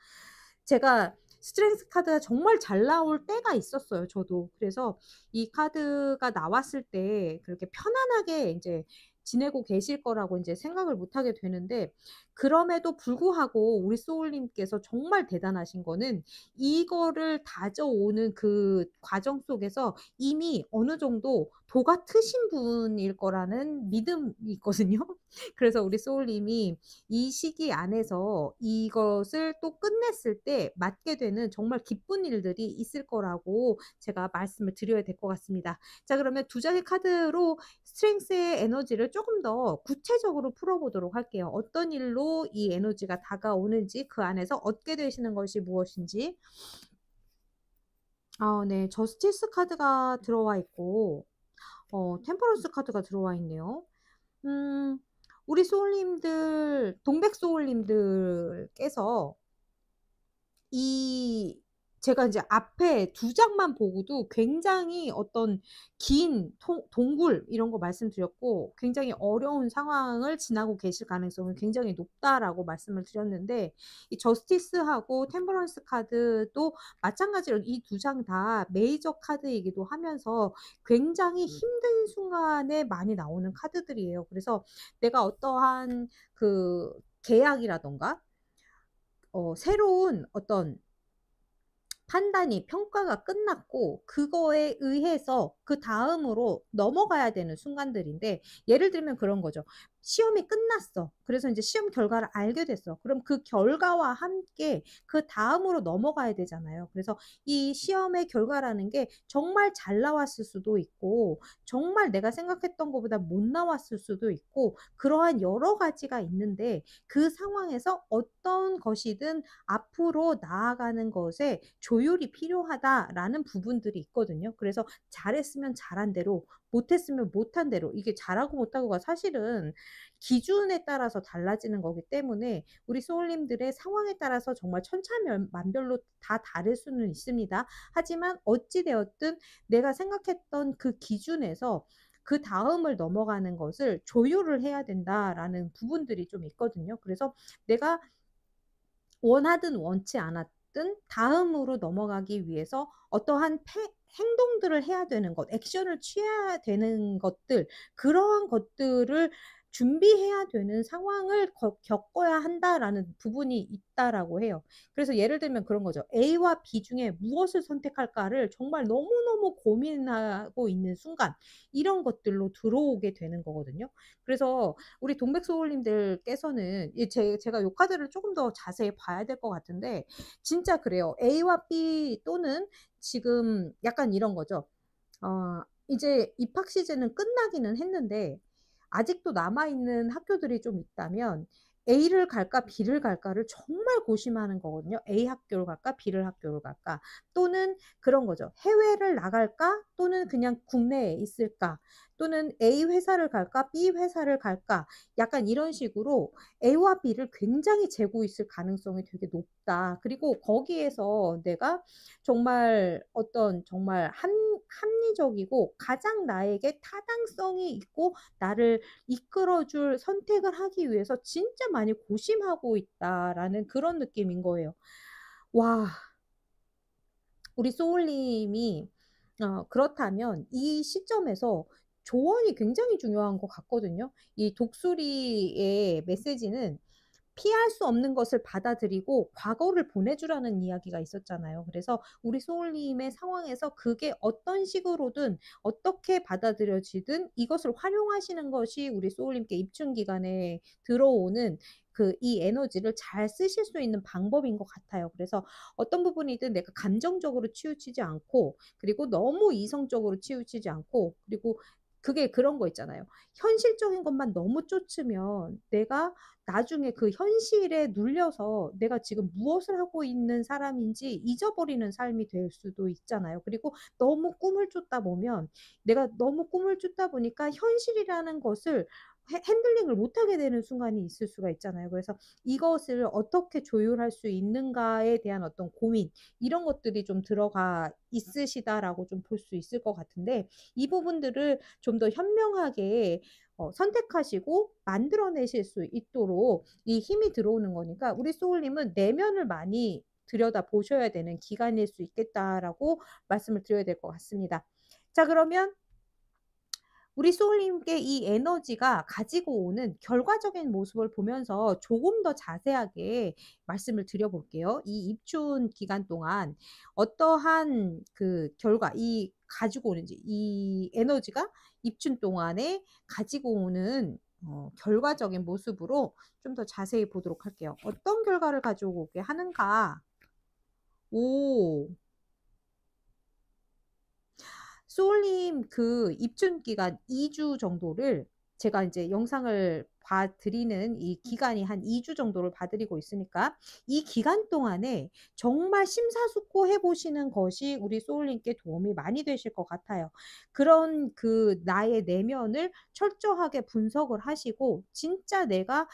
제가 스트렝스 카드가 정말 잘 나올 때가 있었어요, 저도. 그래서 이 카드가 나왔을 때 그렇게 편안하게 이제 지내고 계실 거라고 이제 생각을 못 하게 되는데, 그럼에도 불구하고 우리 소울님께서 정말 대단하신 거는 이거를 다져오는 그 과정 속에서 이미 어느 정도 도가 트신 분일 거라는 믿음이 있거든요. 그래서 우리 소울님이 이 시기 안에서 이것을 또 끝냈을 때 맞게 되는 정말 기쁜 일들이 있을 거라고 제가 말씀을 드려야 될 것 같습니다. 자, 그러면 두 장의 카드로 스트렝스의 에너지를 조금 더 구체적으로 풀어보도록 할게요. 어떤 일로 이 에너지가 다가오는지, 그 안에서 얻게 되시는 것이 무엇인지. 네. 저스티스 카드가 들어와 있고, 템퍼런스 카드가 들어와 있네요. 음, 우리 소울님들, 동백 소울님들께서 이 제가 이제 앞에 두 장만 보고도 굉장히 어떤 긴 동굴 이런 거 말씀드렸고, 굉장히 어려운 상황을 지나고 계실 가능성이 굉장히 높다라고 말씀을 드렸는데, 이 저스티스하고 템퍼런스 카드도 마찬가지로 이 두 장 다 메이저 카드이기도 하면서 굉장히 힘든 순간에 많이 나오는 카드들이에요. 그래서 내가 어떠한 그 계약이라던가 새로운 어떤 판단이 평가가 끝났고 그거에 의해서 그다음으로 넘어가야 되는 순간들인데, 예를 들면 그런 거죠. 시험이 끝났어. 그래서 이제 시험 결과를 알게 됐어. 그럼 그 결과와 함께 그다음으로 넘어가야 되잖아요. 그래서 이 시험의 결과라는 게 정말 잘 나왔을 수도 있고 정말 내가 생각했던 것보다 못 나왔을 수도 있고, 그러한 여러 가지가 있는데 그 상황에서 어떤 것이든 앞으로 나아가는 것에 조율이 필요하다라는 부분들이 있거든요. 그래서 잘했으면 잘한 대로, 못했으면 못한 대로, 이게 잘하고 못하고가 사실은 기준에 따라서 달라지는 거기 때문에 우리 소울님들의 상황에 따라서 정말 천차만별로 다 다를 수는 있습니다. 하지만 어찌 되었든 내가 생각했던 그 기준에서 그 다음을 넘어가는 것을 조율을 해야 된다라는 부분들이 좀 있거든요. 그래서 내가 원하든 원치 않았든 다음으로 넘어가기 위해서 어떠한 행동들을 해야 되는 것, 액션을 취해야 되는 것들, 그러한 것들을 준비해야 되는 상황을 겪어야 한다라는 부분이 있다라고 해요. 그래서 예를 들면 그런 거죠. A와 B 중에 무엇을 선택할까를 정말 너무너무 고민하고 있는 순간, 이런 것들로 들어오게 되는 거거든요. 그래서 우리 동백소울님들께서는 제가 요 카드를 조금 더 자세히 봐야 될 것 같은데, 진짜 그래요. A와 B 또는 지금 약간 이런 거죠. 이제 입학 시즌은 끝나기는 했는데 아직도 남아 있는 학교들이 좀 있다면 A를 갈까 B를 갈까를 정말 고심하는 거거든요. A 학교를 갈까 B를 학교를 갈까, 또는 그런 거죠. 해외를 나갈까 또는 그냥 국내에 있을까, 또는 A 회사를 갈까 B 회사를 갈까, 약간 이런 식으로 A와 B를 굉장히 재고 있을 가능성이 되게 높다. 그리고 거기에서 내가 정말 어떤 정말 합리적이고 가장 나에게 타당성이 있고 나를 이끌어줄 선택을 하기 위해서 진짜 많이 고심하고 있다라는 그런 느낌인 거예요. 와, 우리 소울님이 그렇다면 이 시점에서 조언이 굉장히 중요한 것 같거든요. 이 독수리의 메시지는 피할 수 없는 것을 받아들이고 과거를 보내주라는 이야기가 있었잖아요. 그래서 우리 소울님의 상황에서 그게 어떤 식으로든 어떻게 받아들여지든 이것을 활용하시는 것이 우리 소울님께 입춘 기간에 들어오는 이 에너지를 잘 쓰실 수 있는 방법인 것 같아요. 그래서 어떤 부분이든 내가 감정적으로 치우치지 않고, 그리고 너무 이성적으로 치우치지 않고, 그리고 그게 그런 거 있잖아요. 현실적인 것만 너무 쫓으면 내가 나중에 그 현실에 눌려서 내가 지금 무엇을 하고 있는 사람인지 잊어버리는 삶이 될 수도 있잖아요. 그리고 너무 꿈을 쫓다 보면, 내가 너무 꿈을 쫓다 보니까 현실이라는 것을 핸들링을 못하게 되는 순간이 있을 수가 있잖아요. 그래서 이것을 어떻게 조율할 수 있는가에 대한 어떤 고민, 이런 것들이 좀 들어가 있으시다라고 좀 볼 수 있을 것 같은데, 이 부분들을 좀 더 현명하게 선택하시고 만들어내실 수 있도록 이 힘이 들어오는 거니까 우리 소울님은 내면을 많이 들여다 보셔야 되는 기간일 수 있겠다라고 말씀을 드려야 될 것 같습니다. 자, 그러면 우리 소울님께 이 에너지가 가지고 오는 결과적인 모습을 보면서 조금 더 자세하게 말씀을 드려볼게요. 이 입춘 기간 동안 어떠한 결과, 이 가지고 오는지, 이 에너지가 입춘 동안에 가지고 오는 결과적인 모습으로 좀 더 자세히 보도록 할게요. 어떤 결과를 가져오게 하는가? 오, 소울님 입춘 기간 2주 정도를 제가 이제 영상을 봐드리는 이 기간이 한 2주 정도를 봐드리고 있으니까 이 기간 동안에 정말 심사숙고해 보시는 것이 우리 소울님께 도움이 많이 되실 것 같아요. 그런 나의 내면을 철저하게 분석을 하시고 진짜 내가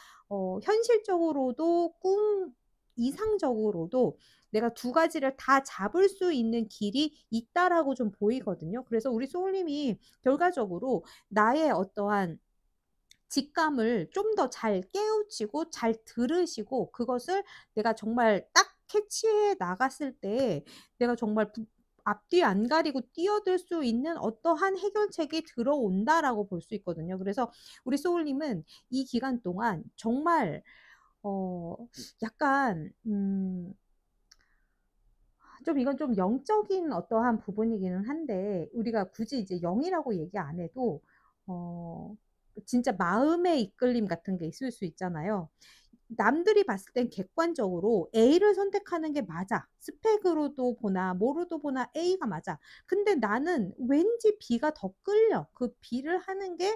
현실적으로도 꿈 이상적으로도 내가 두 가지를 다 잡을 수 있는 길이 있다라고 좀 보이거든요. 그래서 우리 소울님이 결과적으로 나의 어떠한 직감을 좀 더 잘 깨우치고 잘 들으시고 그것을 내가 정말 딱 캐치해 나갔을 때 내가 정말 앞뒤 안 가리고 뛰어들 수 있는 어떠한 해결책이 들어온다라고 볼 수 있거든요. 그래서 우리 소울님은 이 기간 동안 정말 어 약간 좀 이건 좀 영적인 어떠한 부분이기는 한데 우리가 굳이 이제 영이라고 얘기 안 해도 어 진짜 마음의 이끌림 같은 게 있을 수 있잖아요. 남들이 봤을 땐 객관적으로 A를 선택하는 게 맞아. 스펙으로도 보나 뭐로도 보나 A가 맞아. 근데 나는 왠지 B가 더 끌려. 그 B를 하는 게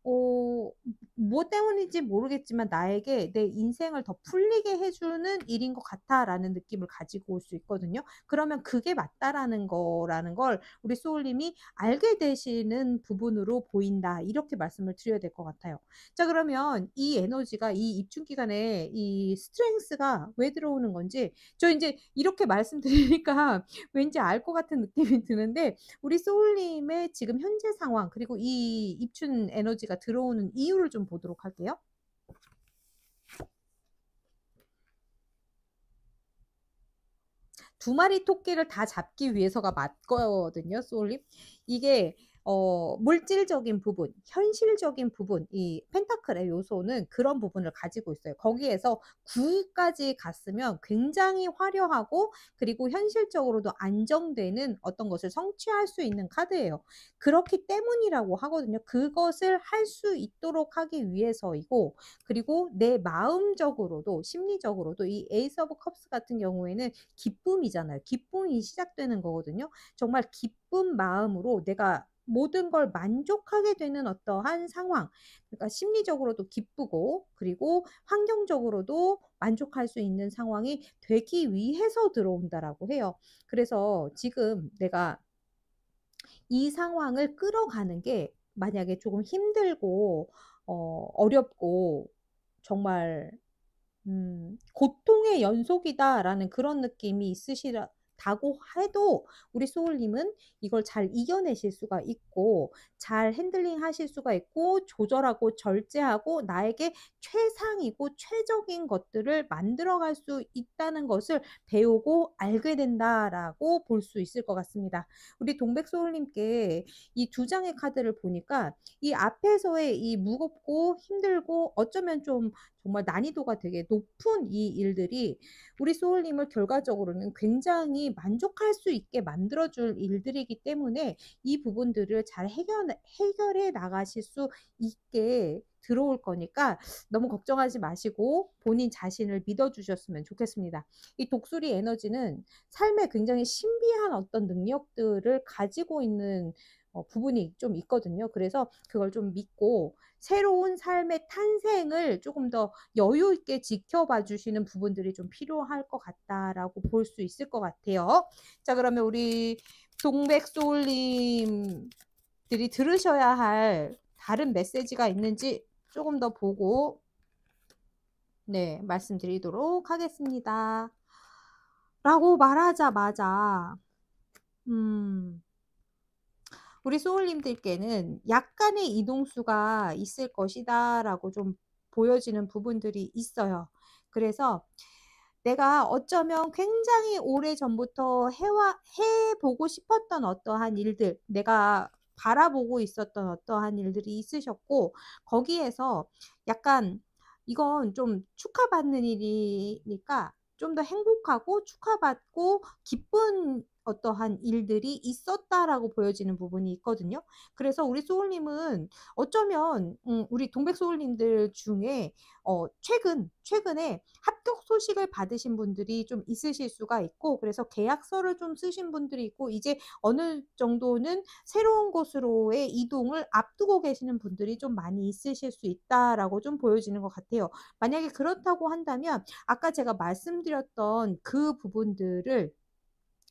어, 뭐 때문인지 모르겠지만 나에게 내 인생을 더 풀리게 해주는 일인 것 같아라는 느낌을 가지고 올 수 있거든요. 그러면 그게 맞다라는 거라는 걸 우리 소울님이 알게 되시는 부분으로 보인다. 이렇게 말씀을 드려야 될 것 같아요. 자, 그러면 이 에너지가 이 입춘 기간에 이 스트렝스가 왜 들어오는 건지 저 이제 이렇게 말씀드리니까 왠지 알 것 같은 느낌이 드는데 우리 소울님의 지금 현재 상황 그리고 이 입춘 에너지가 들어오는 이유를 좀 보도록 할게요. 두 마리 토끼를 다 잡기 위해서가 맞거든요, 소울님. 이게 물질적인 부분, 현실적인 부분, 이 펜타클의 요소는 그런 부분을 가지고 있어요. 거기에서 9 까지 갔으면 굉장히 화려하고 그리고 현실적으로도 안정되는 어떤 것을 성취할 수 있는 카드예요. 그렇기 때문이라고 하거든요. 그것을 할 수 있도록 하기 위해서이고, 그리고 내 마음적으로도 심리적으로도 이 에이스 오브 컵스 같은 경우에는 기쁨이잖아요. 기쁨이 시작되는 거거든요. 정말 기쁜 마음으로 내가 모든 걸 만족하게 되는 어떠한 상황, 그러니까 심리적으로도 기쁘고 그리고 환경적으로도 만족할 수 있는 상황이 되기 위해서 들어온다라고 해요. 그래서 지금 내가 이 상황을 끌어가는 게 만약에 조금 힘들고 어렵고 정말 고통의 연속이다라는 그런 느낌이 있으시다고 해도 우리 소울님은 이걸 잘 이겨내실 수가 있고 잘 핸들링 하실 수가 있고 조절하고 절제하고 나에게 최상이고 최적인 것들을 만들어갈 수 있다는 것을 배우고 알게 된다라고 볼 수 있을 것 같습니다. 우리 동백 소울님께 이 두 장의 카드를 보니까 이 앞에서의 이 무겁고 힘들고 어쩌면 좀 정말 난이도가 되게 높은 이 일들이 우리 소울님을 결과적으로는 굉장히 만족할 수 있게 만들어줄 일들이기 때문에 이 부분들을 잘 해결해 나가실 수 있게 들어올 거니까 너무 걱정하지 마시고 본인 자신을 믿어주셨으면 좋겠습니다. 이 독수리 에너지는 삶에 굉장히 신비한 어떤 능력들을 가지고 있는 부분이 좀 있거든요. 그래서 그걸 좀 믿고 새로운 삶의 탄생을 조금 더 여유 있게 지켜봐 주시는 부분들이 좀 필요할 것 같다라고 볼 수 있을 것 같아요. 자, 그러면 우리 동백 소울님들이 들으셔야 할 다른 메시지가 있는지 조금 더 보고 네, 말씀드리도록 하겠습니다. 라고 말하자마자 우리 소울님들께는 약간의 이동수가 있을 것이다라고 좀 보여지는 부분들이 있어요. 그래서 내가 어쩌면 굉장히 오래전부터 해보고 싶었던 어떠한 일들, 내가 바라보고 있었던 어떠한 일들이 있으셨고, 거기에서 약간 이건 좀 축하받는 일이니까 좀 더 행복하고 축하받고 기쁜 어떠한 일들이 있었다라고 보여지는 부분이 있거든요. 그래서 우리 소울님은 어쩌면 우리 동백 소울님들 중에 최근에 합격 소식을 받으신 분들이 좀 있으실 수가 있고, 그래서 계약서를 좀 쓰신 분들이 있고, 이제 어느 정도는 새로운 곳으로의 이동을 앞두고 계시는 분들이 좀 많이 있으실 수 있다라고 좀 보여지는 것 같아요. 만약에 그렇다고 한다면 아까 제가 말씀드렸던 그 부분들을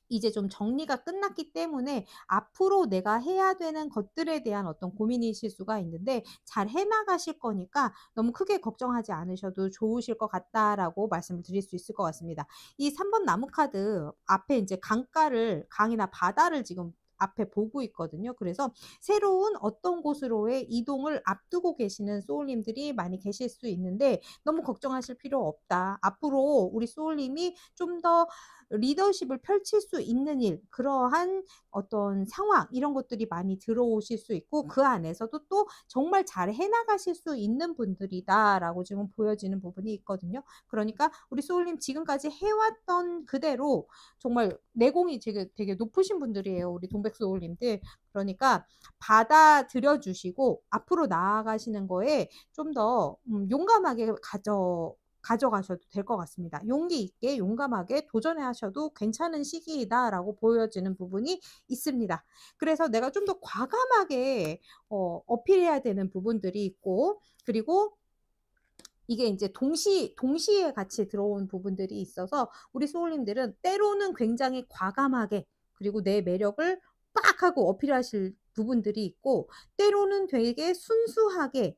이제 좀 정리가 끝났기 때문에 앞으로 내가 해야 되는 것들에 대한 어떤 고민이실 수가 있는데 잘 해나가실 거니까 너무 크게 걱정하지 않으셔도 좋으실 것 같다라고 말씀을 드릴 수 있을 것 같습니다. 이 3번 나무 카드 앞에 이제 강이나 바다를 지금 앞에 보고 있거든요. 그래서 새로운 어떤 곳으로의 이동을 앞두고 계시는 소울님들이 많이 계실 수 있는데 너무 걱정하실 필요 없다. 앞으로 우리 소울님이 좀더 리더십을 펼칠 수 있는 일, 그러한 어떤 상황 이런 것들이 많이 들어오실 수 있고 그 안에서도 또 정말 잘 해나가실 수 있는 분들이다라고 지금 보여지는 부분이 있거든요. 그러니까 우리 소울님 지금까지 해왔던 그대로 정말 내공이 되게 높으신 분들이에요. 우리 동백 소울님들. 그러니까 받아들여 주시고 앞으로 나아가시는 거에 좀 더 용감하게 가져가셔도 될 것 같습니다. 용기 있게 용감하게 도전해 하셔도 괜찮은 시기이다라고 보여지는 부분이 있습니다. 그래서 내가 좀 더 과감하게 어필해야 되는 부분들이 있고, 그리고 이게 이제 동시에 같이 들어온 부분들이 있어서 우리 소울님들은 때로는 굉장히 과감하게 그리고 내 매력을 빡 하고 어필하실 부분들이 있고 때로는 되게 순수하게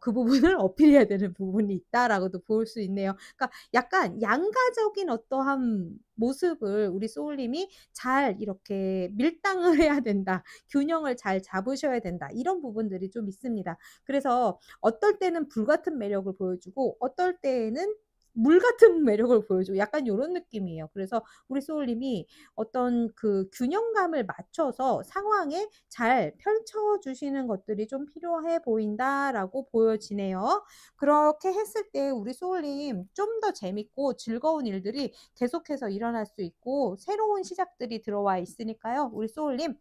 그 부분을 어필해야 되는 부분이 있다라고도 볼 수 있네요. 그러니까 약간 양가적인 어떠한 모습을 우리 소울님이 잘 이렇게 밀당을 해야 된다. 균형을 잘 잡으셔야 된다. 이런 부분들이 좀 있습니다. 그래서 어떨 때는 불같은 매력을 보여주고 어떨 때에는 물 같은 매력을 보여주고 약간 요런 느낌이에요. 그래서 우리 소울님이 어떤 그 균형감을 맞춰서 상황에 잘 펼쳐 주시는 것들이 좀 필요해 보인다라고 보여지네요. 그렇게 했을 때 우리 소울님 좀 더 재밌고 즐거운 일들이 계속해서 일어날 수 있고 새로운 시작들이 들어와 있으니까요. 우리 소울님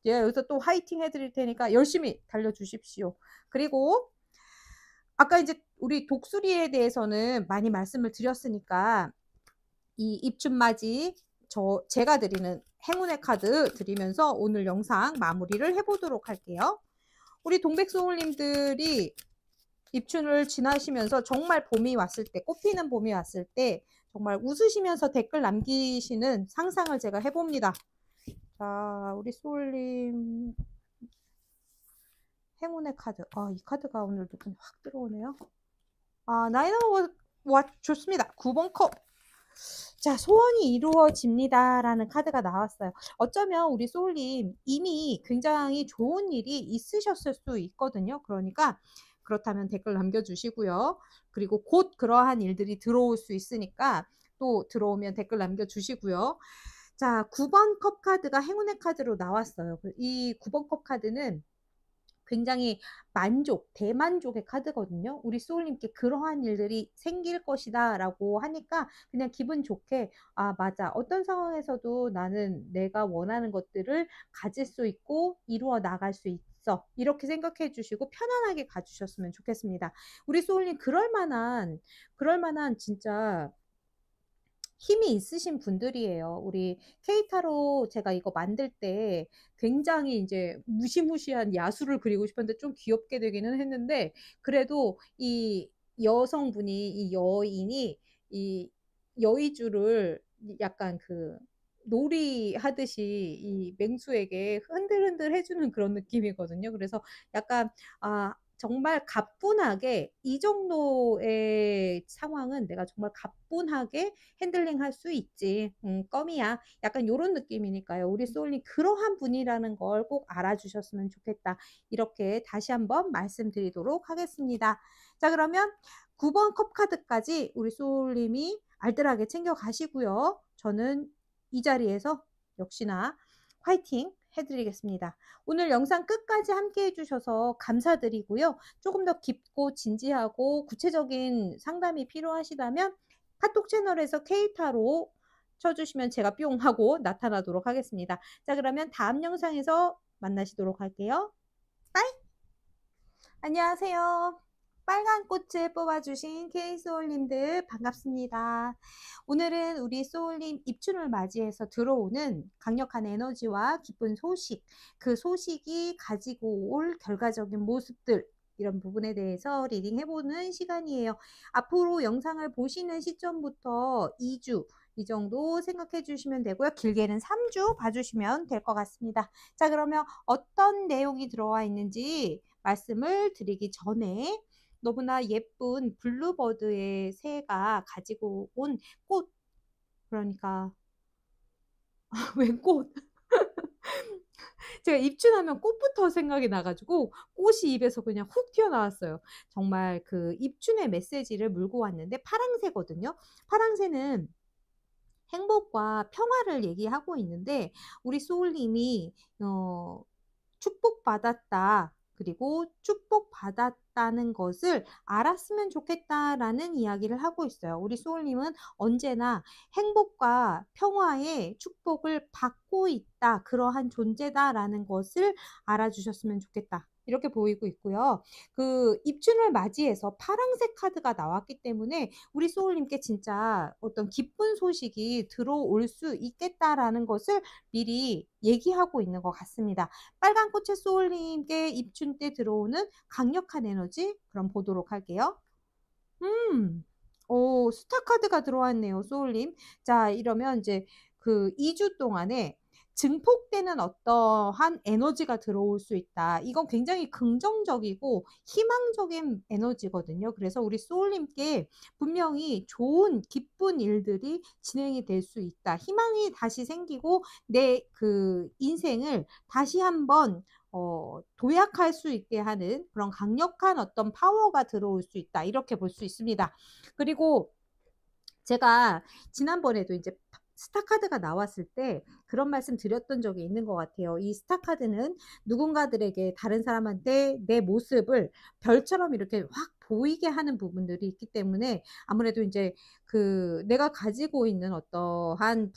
제가 여기서 또 화이팅 해 드릴 테니까 열심히 달려 주십시오. 그리고 아까 이제 우리 독수리에 대해서는 많이 말씀을 드렸으니까 이 입춘맞이 제가 드리는 행운의 카드 드리면서 오늘 영상 마무리를 해 보도록 할게요. 우리 동백소울님들이 입춘을 지나시면서 정말 봄이 왔을 때, 꽃피는 봄이 왔을 때 정말 웃으시면서 댓글 남기시는 상상을 제가 해 봅니다. 자, 우리 소울님 행운의 카드. 이 카드가 오늘 눈에 확 들어오네요. 나인 오브 좋습니다. 9번 컵. 자, 소원이 이루어집니다라는 카드가 나왔어요. 어쩌면 우리 소울님 이미 굉장히 좋은 일이 있으셨을 수 있거든요. 그러니까 그렇다면 댓글 남겨주시고요. 그리고 곧 그러한 일들이 들어올 수 있으니까 또 들어오면 댓글 남겨주시고요. 자, 9번 컵 카드가 행운의 카드로 나왔어요. 이 9번 컵 카드는 굉장히 대만족의 카드거든요. 우리 소울님께 그러한 일들이 생길 것이다 라고 하니까 그냥 기분 좋게 맞아. 어떤 상황에서도 나는 내가 원하는 것들을 가질 수 있고 이루어 나갈 수 있어. 이렇게 생각해 주시고 편안하게 가주셨으면 좋겠습니다. 우리 소울님 그럴 만한 진짜 힘이 있으신 분들이에요. 우리 케이타로 제가 이거 만들 때 굉장히 이제 무시무시한 야수를 그리고 싶었는데 좀 귀엽게 되기는 했는데 그래도 이 여성분이 이 여인이 이 여의주를 약간 그 놀이하듯이 이 맹수에게 흔들흔들 해주는 그런 느낌이거든요. 그래서 약간 정말 가뿐하게 이 정도의 상황은 내가 정말 가뿐하게 핸들링할 수 있지. 껌이야. 약간 요런 느낌이니까요. 우리 소울님 그러한 분이라는 걸 꼭 알아주셨으면 좋겠다. 이렇게 다시 한번 말씀드리도록 하겠습니다. 자, 그러면 9번 컵 카드까지 우리 소울님이 알뜰하게 챙겨 가시고요. 저는 이 자리에서 역시나 화이팅 해드리겠습니다. 오늘 영상 끝까지 함께 해주셔서 감사드리고요. 조금 더 깊고 진지하고 구체적인 상담이 필요하시다면 카톡 채널에서 케이타로 쳐주시면 제가 뿅 하고 나타나도록 하겠습니다. 자, 그러면 다음 영상에서 만나시도록 할게요. 빠이! 안녕하세요. 빨간 꽃을 뽑아주신 K소울님들 반갑습니다. 오늘은 우리 소울님 입춘을 맞이해서 들어오는 강력한 에너지와 기쁜 소식, 그 소식이 가지고 올 결과적인 모습들, 이런 부분에 대해서 리딩해보는 시간이에요. 앞으로 영상을 보시는 시점부터 2주 이 정도 생각해 주시면 되고요. 길게는 3주 봐주시면 될 것 같습니다. 자, 그러면 어떤 내용이 들어와 있는지 말씀을 드리기 전에 너무나 예쁜 블루버드의 새가 가지고 온 꽃, 그러니까 웬 꽃? 제가 입춘하면 꽃부터 생각이 나가지고 꽃이 입에서 그냥 훅 튀어나왔어요. 정말 그 입춘의 메시지를 물고 왔는데 파랑새거든요. 파랑새는 행복과 평화를 얘기하고 있는데 우리 소울님이 축복받았다. 그리고 축복받았다는 것을 알았으면 좋겠다라는 이야기를 하고 있어요. 우리 소울님은 언제나 행복과 평화의 축복을 받고 있다. 그러한 존재다라는 것을 알아주셨으면 좋겠다. 이렇게 보이고 있고요. 그 입춘을 맞이해서 파랑색 카드가 나왔기 때문에 우리 소울님께 진짜 어떤 기쁜 소식이 들어올 수 있겠다라는 것을 미리 얘기하고 있는 것 같습니다. 빨간 꽃의 소울님께 입춘 때 들어오는 강력한 에너지 그럼 보도록 할게요. 스타 카드가 들어왔네요, 소울님. 자, 이러면 이제 그 2주 동안에 증폭되는 어떠한 에너지가 들어올 수 있다. 이건 굉장히 긍정적이고 희망적인 에너지거든요. 그래서 우리 소울님께 분명히 좋은 기쁜 일들이 진행이 될 수 있다. 희망이 다시 생기고 내 그 인생을 다시 한번 도약할 수 있게 하는 그런 강력한 어떤 파워가 들어올 수 있다. 이렇게 볼 수 있습니다. 그리고 제가 지난번에도 인제 스타 카드가 나왔을 때 그런 말씀 드렸던 적이 있는 것 같아요. 이 스타 카드는 누군가들에게 다른 사람한테 내 모습을 별처럼 이렇게 확 보이게 하는 부분들이 있기 때문에 아무래도 인제 내가 가지고 있는 어떠한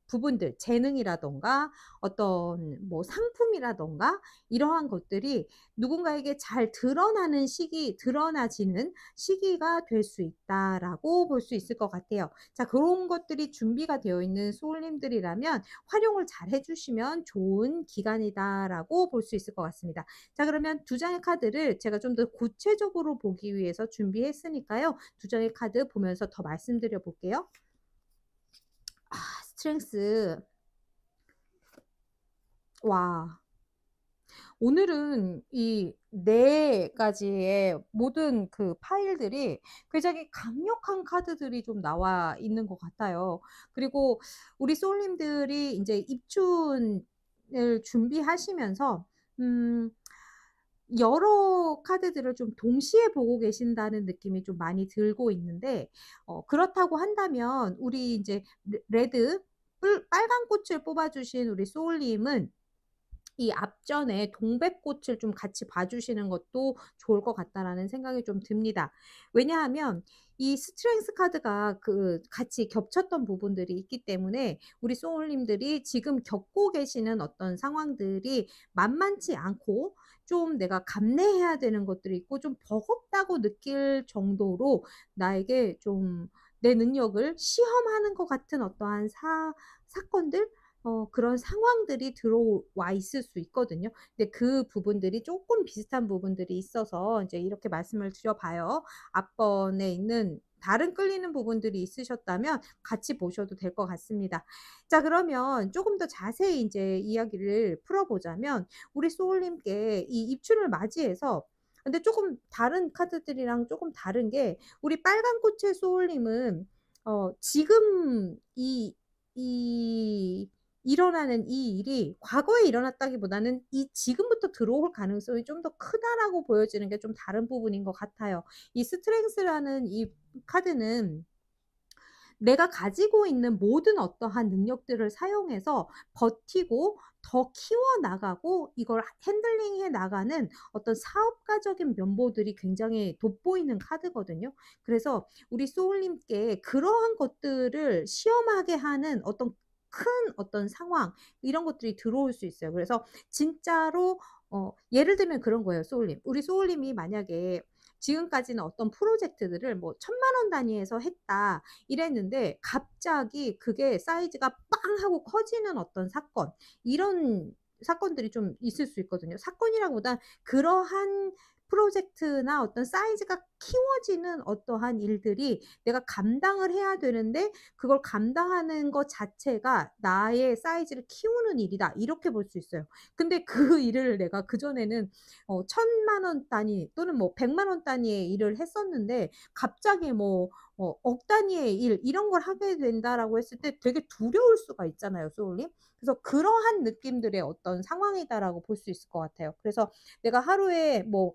부분들, 재능이라든가 어떤 뭐 상품이라든가 이러한 것들이 누군가에게 잘 드러나지는 시기가 될 수 있다라고 볼 수 있을 것 같아요. 자, 그런 것들이 준비가 되어 있는 소울님들이라면 활용을 잘 해 주시면 좋은 기간이다라고 볼 수 있을 것 같습니다. 자, 그러면 두 장의 카드를 제가 좀 더 구체적으로 보기 위해서 준비했으니까요. 두 장의 카드 보면서 더 말씀드려 볼게요. 스트렝스. 와. 오늘은 이 네 가지의 모든 그 파일들이 굉장히 강력한 카드들이 좀 나와 있는 것 같아요. 그리고 우리 소울님들이 인제 입춘을 준비하시면서 음 여러 카드들을 좀 동시에 보고 계신다는 느낌이 좀 많이 들고 있는데, 그렇다고 한다면 우리 인제 레드 빨간 꽃을 뽑아 주신 우리 소울님은 이 앞전에 동백꽃을 좀 같이 봐 주시는 것도 좋을 것 같다라는 생각이 좀 듭니다. 왜냐하면 이 스트렝스 카드가 같이 겹쳤던 부분들이 있기 때문에 우리 소울님들이 지금 겪고 계시는 어떤 상황들이 만만치 않고 좀 내가 감내해야 되는 것들이 있고 좀 버겁다고 느낄 정도로 나에게 좀 내 능력을 시험하는 것 같은 어떠한 사건들, 그런 상황들이 들어와 있을 수 있거든요. 근데 그 부분들이 쪼끔 비슷한 부분들이 있어서 인제 이렇게 말씀을 드려 봐요. 앞번에 있는 다른 끌리는 부분들이 있으셨다면 같이 보셔도 될 것 같습니다. 자, 그러면 쪼금 더 자세히 인제 이야기를 풀어 보자면 우리 소울님께 이 입춘을 맞이해서, 근데 쪼금 다른 카드들이랑 쪼금 다른 게 우리 빨간 꽃의 소울님은 지금 이 일어나는 이 일이 과거에 일어났다기보다는 이 지금부터 들어올 가능성이 좀 더 크다라고 보여지는 게 좀 다른 부분인 것 같아요. 이 스트렝스라는 이 카드는 내가 가지고 있는 모든 어떠한 능력들을 사용해서 버티고 더 키워나가고 이걸 핸들링해 나가는 어떤 사업가적인 면모들이 굉장히 돋보이는 카드거든요. 그래서 우리 소울님께 그러한 것들을 시험하게 하는 큰 어떤 상황, 이런 것들이 들어올 수 있어요. 그래서 진짜로 예를 들면 그런 거예요, 소울님. 우리 소울님이 만약에 지금까지는 어떤 프로젝트들을 뭐 1,000,000원 단위에서 했다 이랬는데 갑자기 그게 사이즈가 빵 하고 커지는 어떤 사건, 이런 사건들이 좀 있을 수 있거든요. 사건이라기보다 그러한 프로젝트나 어떤 사이즈가 키워지는 어떠한 일들이 내가 감당을 해야 되는데 그걸 감당하는 것 자체가 '나의 사이즈를 키우는 일이다.' 이렇게 볼 수 있어요. 근데 그 일을 내가 그전에는 1,000,000원 단위 또는 뭐 1,000,000원 단위의 일을 했었는데 갑자기 뭐 억 단위의 일 이런 걸 하게 된다라고 했을 때 되게 두려울 수가 있잖아요, 소울님. 그래서 그러한 느낌들의 어떤 상황이다라고 볼 수 있을 것 같아요. 그래서 내가 하루에 뭐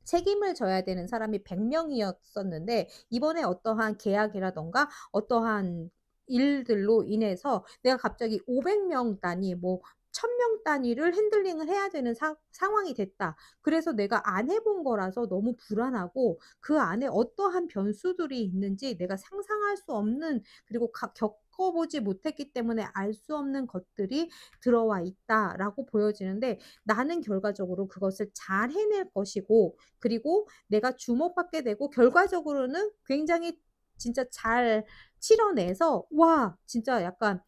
책임을 져야 되는 사람이 100 명이었었는데 이번에 어떠한 계약이라든가 어떠한 일들로 인해서 내가 갑자기 500명 단위, 뭐 1000명 단위를 핸들링을 해야 되는 상황이 됐다. 그래서 내가 안 해본 거라서 너무 불안하고 그 안에 어떠한 변수들이 있는지 내가 상상할 수 없는, 그리고 겪어 보지 못했기 때문에 알 수 없는 것들이 들어와 있다라고 보여지는데, 나는 결과적으로 그것을 잘 해낼 것이고 그리고 내가 주목받게 되고 결과적으로는 굉장히 진짜 잘 치러내서 와 진짜 약간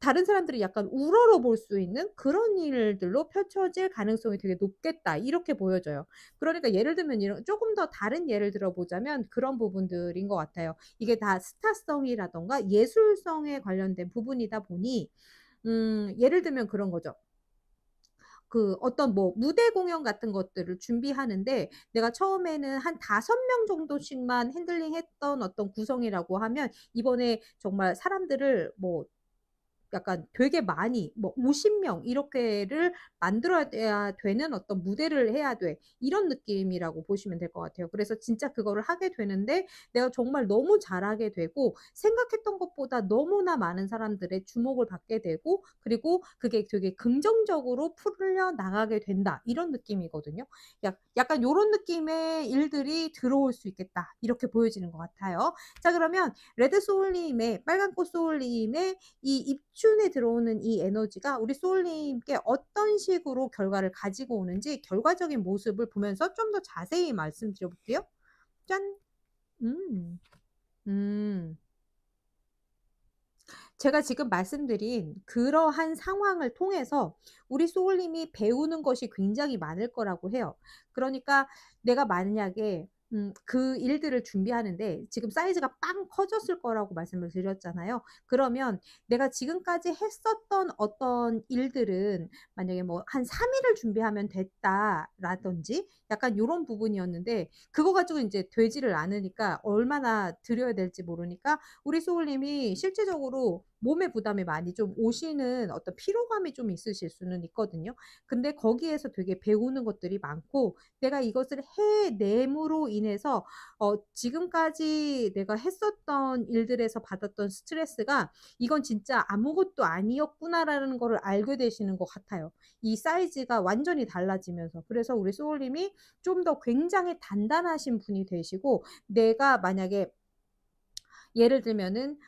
다른 사람들이 약간 우러러 볼 수 있는 그런 일들로 펼쳐질 가능성이 되게 높겠다, 이렇게 보여져요. 그러니까 예를 들면 이런 쪼금 더 다른 예를 들어 보자면 그런 부분들인 것 같아요. 이게 다 스타성이라든가 예술성에 관련된 부분이다 보니 예를 들면 그런 거죠. 어떤 뭐 무대 공연 같은 것들을 준비하는데 내가 처음에는 한 5명 정도씩만 핸들링했던 어떤 구성이라고 하면 이번에 정말 사람들을 뭐 약간 되게 많이 뭐 50명 이렇게를 만들어야 되는 어떤 무대를 해야 돼. 이런 느낌이라고 보시면 될 것 같아요. 그래서 진짜 그거를 하게 되는데 내가 정말 너무 잘하게 되고 생각했던 것보다 너무나 많은 사람들의 주목을 받게 되고 그리고 그게 되게 긍정적으로 풀려나가게 된다. 이런 느낌이거든요. 약간 요런 느낌의 일들이 들어올 수 있겠다. 이렇게 보여지는 것 같아요. 자 그러면 레드 소울님의 빨간꽃 소울님의 이 입춘에 들어오는 이 에너지가 우리 소울님께 어떤 식으로 결과를 가지고 오는지 결과적인 모습을 보면서 좀 더 자세히 말씀드려 볼게요. 짠. 음. 음. 제가 지금 말씀드린 그러한 상황을 통해서 우리 소울님이 배우는 것이 굉장히 많을 거라고 해요. 그러니까 내가 만약에 그 일들을 준비하는데 지금 사이즈가 빵 커졌을 거라고 말씀을 드렸잖아요. 그러면 내가 지금까지 했었던 어떤 일들은 만약에 뭐 한 3 일을 준비하면 됐다라든지 약간 요런 부분이었는데 그거 가지고 인제 되지를 않으니까 얼마나 들여야 될지 모르니까 우리 소울님이 실제적으로 몸에 부담이 많이 좀 오시는 어떤 피로감이 좀 있으실 수는 있거든요. 근데 거기에서 되게 배우는 것들이 많고 내가 이것을 해냄으로 인해서 지금까지 내가 했었던 일들에서 받았던 스트레스가 '이건 진짜 아무것도 아니었구나.'라는 거를 알게 되시는 것 같아요. 이 사이즈가 완전히 달라지면서. 그래서 우리 소울님이 좀 더 굉장히 단단하신 분이 되시고 내가 만약에 예를 들면은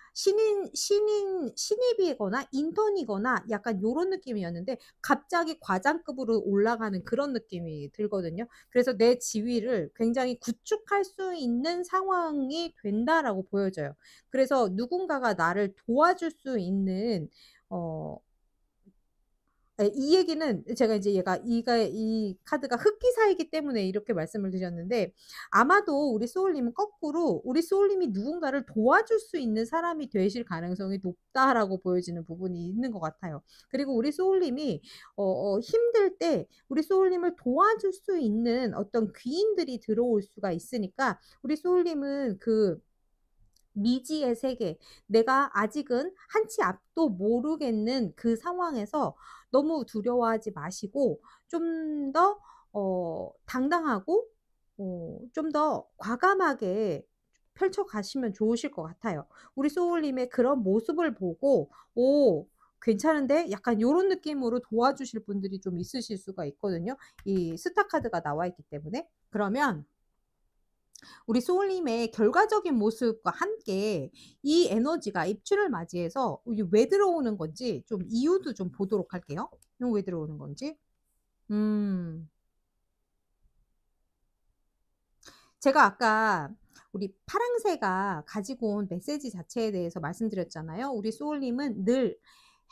신입이거나 인턴이거나 약간 요런 느낌이었는데 갑자기 과장급으로 올라가는 그런 느낌이 들거든요. 그래서 내 지위를 굉장히 구축할 수 있는 상황이 된다라고 보여져요. 그래서 누군가가 나를 도와줄 수 있는 어 예 이 얘기는 제가 이제 이 카드가 흑기사이기 때문에 이렇게 말씀을 드렸는데 아마도 우리 소울님은 거꾸로 우리 소울님이 누군가를 도와줄 수 있는 사람이 되실 가능성이 높다라고 보여지는 부분이 있는 것 같아요. 그리고 우리 소울님이 힘들 때 우리 소울님을 도와줄 수 있는 어떤 귀인들이 들어올 수가 있으니까 우리 소울님은 그 미지의 세계, 내가 아직은 한 치 앞도 모르겠는 그 상황에서 너무 두려워하지 마시고 좀 더 당당하고 좀 더 과감하게 펼쳐 가시면 좋으실 것 같아요. 우리 소울님의 그런 모습을 보고 '오 괜찮은데?' 약간 요런 느낌으로 도와주실 분들이 좀 있으실 수가 있거든요. 이 스타 카드가 나와 있기 때문에. 그러면 우리 소울님의 결과적인 모습과 함께 이 에너지가 입추를 맞이해서 이게 왜 들어오는 건지 좀 이유도 좀 보도록 할게요. 이거 왜 들어오는 건지. 음. 제가 아까 우리 파랑새가 가지고 온 메시지 자체에 대해서 말씀드렸잖아요. 우리 소울님은 늘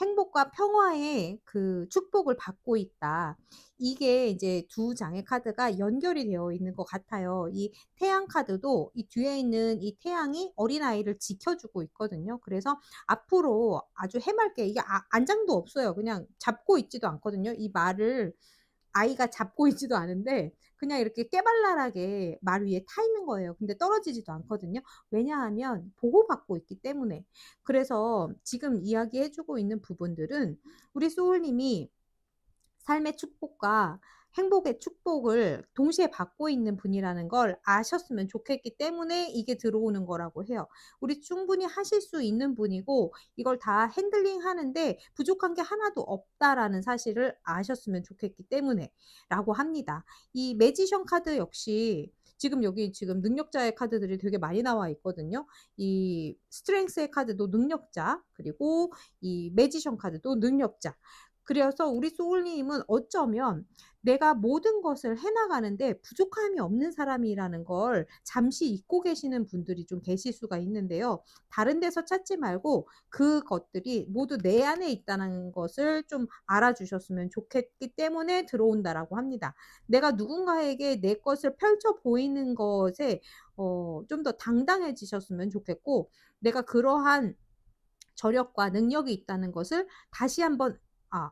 행복과 평화의 그 축복을 받고 있다. 이게 이제 두 장의 카드가 연결이 되어 있는 것 같아요. 이 태양 카드도 이 뒤에 있는 이 태양이 어린아이를 지켜주고 있거든요. 그래서 앞으로 아주 해맑게 이게 안장도 없어요. 그냥 잡고 있지도 않거든요. 이 말을 아이가 잡고 있지도 않은데 그냥 이렇게 깨발랄하게 말 위에 타 있는 거예요. 근데 떨어지지도 않거든요. 왜냐하면 보호받고 있기 때문에. 그래서 지금 이야기해 주고 있는 부분들은 우리 소울님이 삶의 축복과 행복의 축복을 동시에 받고 있는 분이라는 걸 아셨으면 좋겠기 때문에 이게 들어오는 거라고 해요. 우리 충분히 하실 수 있는 분이고 이걸 다 핸들링하는데 부족한 게 하나도 없다라는 사실을 아셨으면 좋겠기 때문에 라고 합니다. 이 매지션 카드 역시 지금 여기 지금 능력자의 카드들이 되게 많이 나와 있거든요. 이 스트렝스의 카드도 능력자 그리고 이 매지션 카드도 능력자. 그래서 우리 소울님은 어쩌면 내가 모든 것을 해 나가는데 부족함이 없는 사람이라는 걸 잠시 잊고 계시는 분들이 좀 계실 수가 있는데요. 다른 데서 찾지 말고 그것들이 모두 내 안에 있다는 것을 좀 알아주셨으면 좋겠기 때문에 들어온다라고 합니다. 내가 누군가에게 내 것을 펼쳐 보이는 것에 좀 더 당당해지셨으면 좋겠고 내가 그러한 저력과 능력이 있다는 것을 다시 한번 아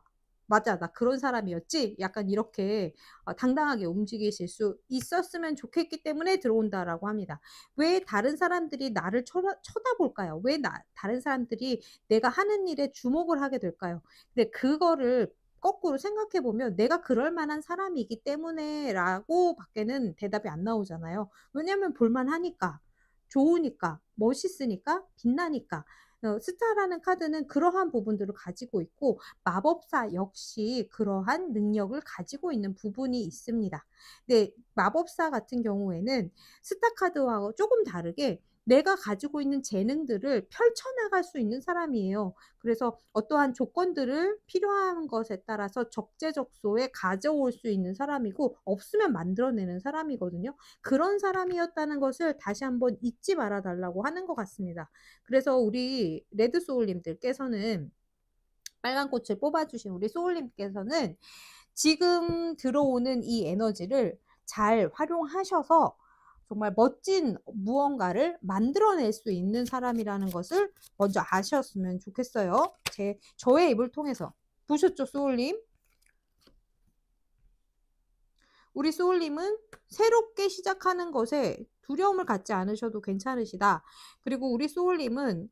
맞아. 나 그런 사람이었지?' 약간 이렇게 당당하게 움직이실 수 있었으면 좋겠기 때문에 들어온다라고 합니다. 왜 다른 사람들이 나를 쳐다볼까요? 왜 다른 사람들이 내가 하는 일에 주목을 하게 될까요? 근데 그거를 거꾸로 생각해 보면 '내가 그럴 만한 사람이기 때문에.'라고 밖에는 대답이 안 나오잖아요. 왜냐면 볼 만하니까, 좋으니까, 멋있으니까, 빛나니까. 스타라는 카드는 그러한 부분들을 가지고 있고 마법사 역시 그러한 능력을 가지고 있는 부분이 있습니다. 근데 마법사 같은 경우에는 스타 카드와 조금 다르게 내가 가지고 있는 재능들을 펼쳐나갈 수 있는 사람이에요. 그래서 어떠한 조건들을 필요한 것에 따라서 적재적소에 가져올 수 있는 사람이고 없으면 만들어내는 사람이거든요. 그런 사람이었다는 것을 다시 한번 잊지 말아 달라고 하는 것 같습니다. 그래서 우리 레드 소울님들께서는 빨간 꽃을 뽑아 주신 우리 소울님께서는 지금 들어오는 이 에너지를 잘 활용하셔서 정말 멋진 무언가를 만들어낼 수 있는 사람이라는 것을 먼저 아셨으면 좋겠어요. 저의 입을 통해서. 보셨죠, 소울님? 우리 소울님은 새롭게 시작하는 것에 두려움을 갖지 않으셔도 괜찮으시다. 그리고 우리 소울님은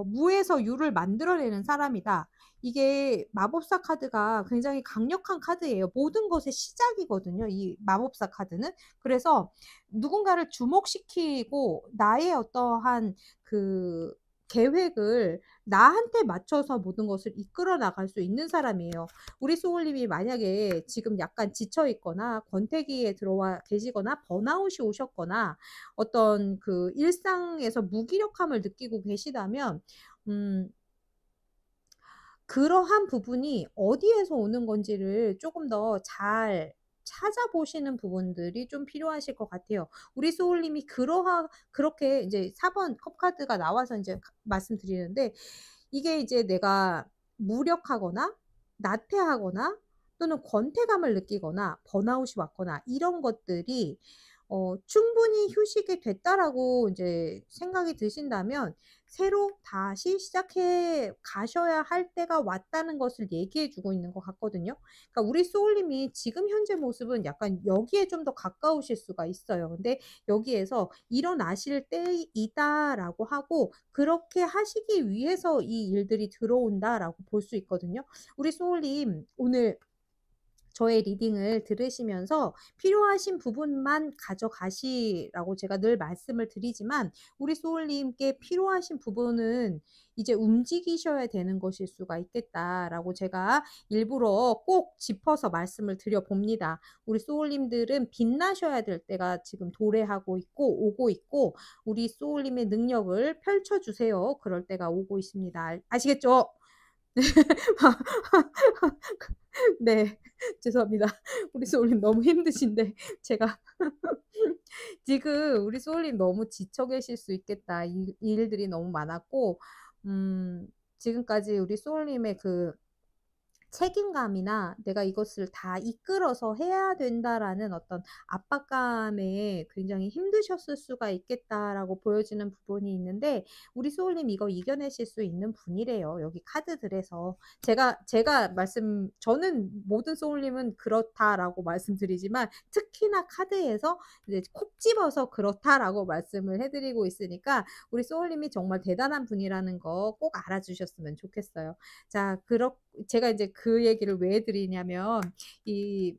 무에서 유를 만들어내는 사람이다. 이게 마법사 카드가 굉장히 강력한 카드예요. 모든 것의 시작이거든요, 이 마법사 카드는. 그래서 누군가를 주목시키고 나의 어떠한 그 계획을 나한테 맞춰서 모든 것을 이끌어 나갈 수 있는 사람이에요. 우리 소울님이 만약에 지금 약간 지쳐 있거나 권태기에 들어와 계시거나 번아웃이 오셨거나 어떤 그 일상에서 무기력함을 느끼고 계시다면 음 그러한 부분이 어디에서 오는 건지를 조금 더 잘 찾아보시는 부분들이 좀 필요하실 것 같아요. 우리 소울님이 그렇게 이제 4번 컵 카드가 나와서 인제 말씀드리는데 이게 이제 내가 무력하거나 나태하거나 또는 권태감을 느끼거나 번아웃이 왔거나 이런 것들이 충분히 휴식이 됐다라고 인제 생각이 드신다면 새로 다시 시작해 가셔야 할 때가 왔다는 것을 얘기해 주고 있는 것 같거든요. 그러니까 우리 소울님이 지금 현재 모습은 약간 여기에 좀 더 가까우실 수가 있어요. 근데 여기에서 "일어나실 때이다."라고 하고 "그렇게 하시기 위해서 이 일들이 들어온다."라고 볼 수 있거든요. 우리 소울님 오늘 저의 리딩을 들으시면서 필요하신 부분만 가져가시라고 제가 늘 말씀을 드리지만 우리 소울님께 필요하신 부분은 이제 움직이셔야 되는 것일 수가 있겠다라고 제가 일부러 꼭 짚어서 말씀을 드려 봅니다. 우리 소울님들은 빛나셔야 될 때가 지금 도래하고 있고 오고 있고 우리 소울님의 능력을 펼쳐 주세요. 그럴 때가 오고 있습니다. 아시겠죠? 네. 죄송합니다. 우리 소울님 너무 힘드신데 제가 지금 우리 소울님 너무 지쳐 계실 수 있겠다. 일들이 너무 많았고 지금까지 우리 소울님의 그 책임감이나 '내가 이것을 다 이끌어서 해야 된다.'라는 어떤 압박감에 굉장히 힘드셨을 수가 있겠다라고 보여지는 부분이 있는데 우리 소울님 이거 이겨내실 수 있는 분이래요, 여기 카드들에서. 제가 저는 모든 소울님은 그렇다라고 말씀드리지만 특히나 카드에서 이제 콕 집어서 그렇다라고 말씀을 해 드리고 있으니까 우리 소울님이 정말 대단한 분이라는 거 꼭 알아주셨으면 좋겠어요. 자, 제가 이제 그 얘기를 왜 해 드리냐면 이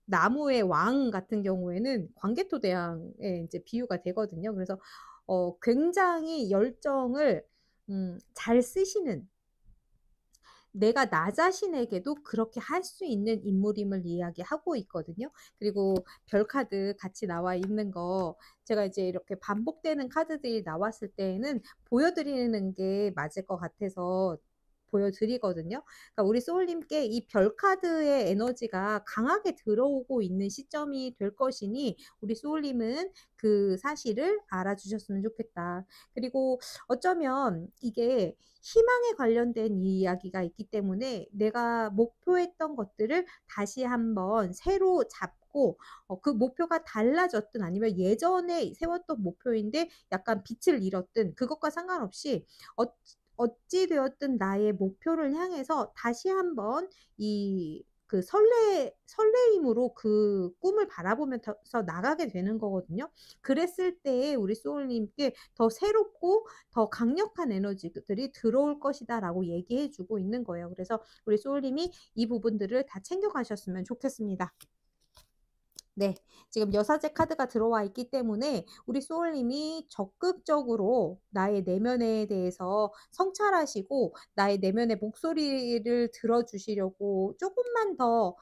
나무의 왕 같은 경우에는 광개토대왕에 인제 비유가 되거든요. 그래서 굉장히 열정을 잘 쓰시는 내가 나 자신에게도 그렇게 할 수 있는 인물임을 이야기하고 있거든요. 그리고 별 카드 같이 나와 있는 거 제가 이제 이렇게 반복되는 카드들이 나왔을 때에는 보여 드리는 게 맞을 것 같아서 보여 드리거든요. 그러니까 우리 소울님께 이 별 카드의 에너지가 강하게 들어오고 있는 시점이 될 것이니 우리 소울님은 그 사실을 알아주셨으면 좋겠다. 그리고 어쩌면 이게 희망에 관련된 이야기가 있기 때문에 내가 목표했던 것들을 다시 한번 새로 잡고 그 목표가 달라졌든 아니면 예전에 세웠던 목표인데 약간 빛을 잃었든 그것과 상관없이 어 어찌 되었든 나의 목표를 향해서 다시 한번 이 그 설레임으로 그 꿈을 바라보면서 나가게 되는 거거든요. 그랬을 때 우리 소울님께 더 새롭고 더 강력한 에너지들이 들어올 것이다라고 얘기해 주고 있는 거예요. 그래서 우리 소울님이 이 부분들을 다 챙겨 가셨으면 좋겠습니다. 네. 지금 여사제 카드가 들어와 있기 때문에 우리 소울님이 적극적으로 나의 내면에 대해서 성찰하시고 나의 내면의 목소리를 들어주시려고 조금만 더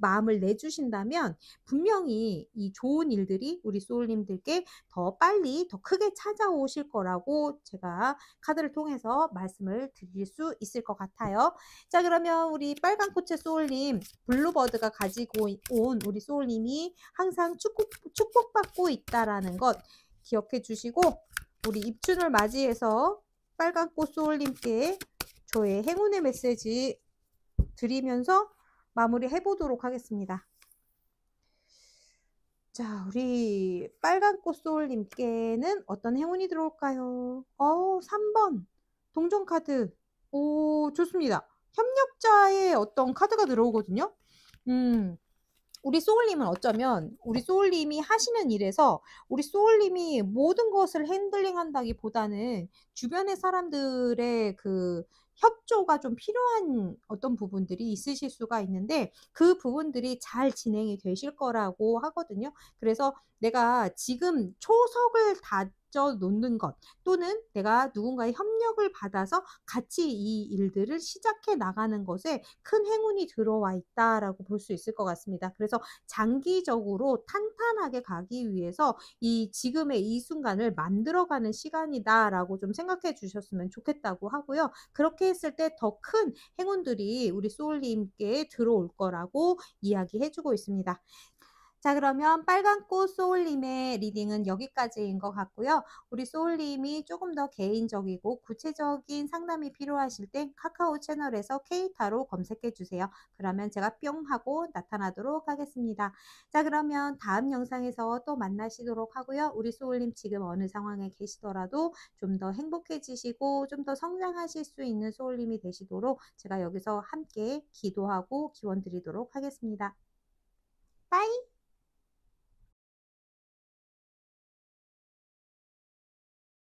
마음을 내주신다면 분명히 이 좋은 일들이 우리 소울님들께 더 빨리 더 크게 찾아오실 거라고 제가 카드를 통해서 말씀을 드릴 수 있을 것 같아요. 자, 그러면 우리 빨간 꽃의 소울님, 블루버드가 가지고 온 우리 소울님이 항상 축복받고 있다라는 것 기억해 주시고, 우리 입춘을 맞이해서 빨간 꽃 소울님께 저의 행운의 메시지 드리면서 마무리해 보도록 하겠습니다. 자, 우리 빨간 꽃 소울님께는 어떤 행운이 들어올까요? 3번 동전 카드. 오, 좋습니다. 협력자의 어떤 카드가 들어오거든요. 음. 우리 소울님은 어쩌면 우리 소울님이 하시는 일에서 우리 소울님이 모든 것을 핸들링한다기보다는 주변의 사람들의 그 협조가 좀 필요한 어떤 부분들이 있으실 수가 있는데 그 부분들이 잘 진행이 되실 거라고 하거든요. 그래서 내가 지금 초석을 다져 놓는 것 또는 내가 누군가의 협력을 받아서 같이 이 일들을 시작해 나가는 것에 큰 행운이 들어와 있다라고 볼 수 있을 것 같습니다. 그래서 장기적으로 탄탄하게 가기 위해서 이 지금의 이 순간을 만들어가는 시간이다라고 좀 생각해 주셨으면 좋겠다고 하고요. 그렇게 했을 때 더 큰 행운들이 우리 소울님께 들어올 거라고 이야기해 주고 있습니다. 자, 그러면 빨간 꽃 소울님의 리딩은 여기까지인 것 같고요. 우리 소울님이 조금 더 개인적이고 구체적인 상담이 필요하실 때 카카오 채널에서 케이타로 검색해 주세요. 그러면 제가 뿅 하고 나타나도록 하겠습니다. 자, 그러면 다음 영상에서 또 만나시도록 하고요. 우리 소울님 지금 어느 상황에 계시더라도 좀 더 행복해지시고 좀 더 성장하실 수 있는 소울님이 되시도록 제가 여기서 함께 기도하고 기원 드리도록 하겠습니다. 빠이.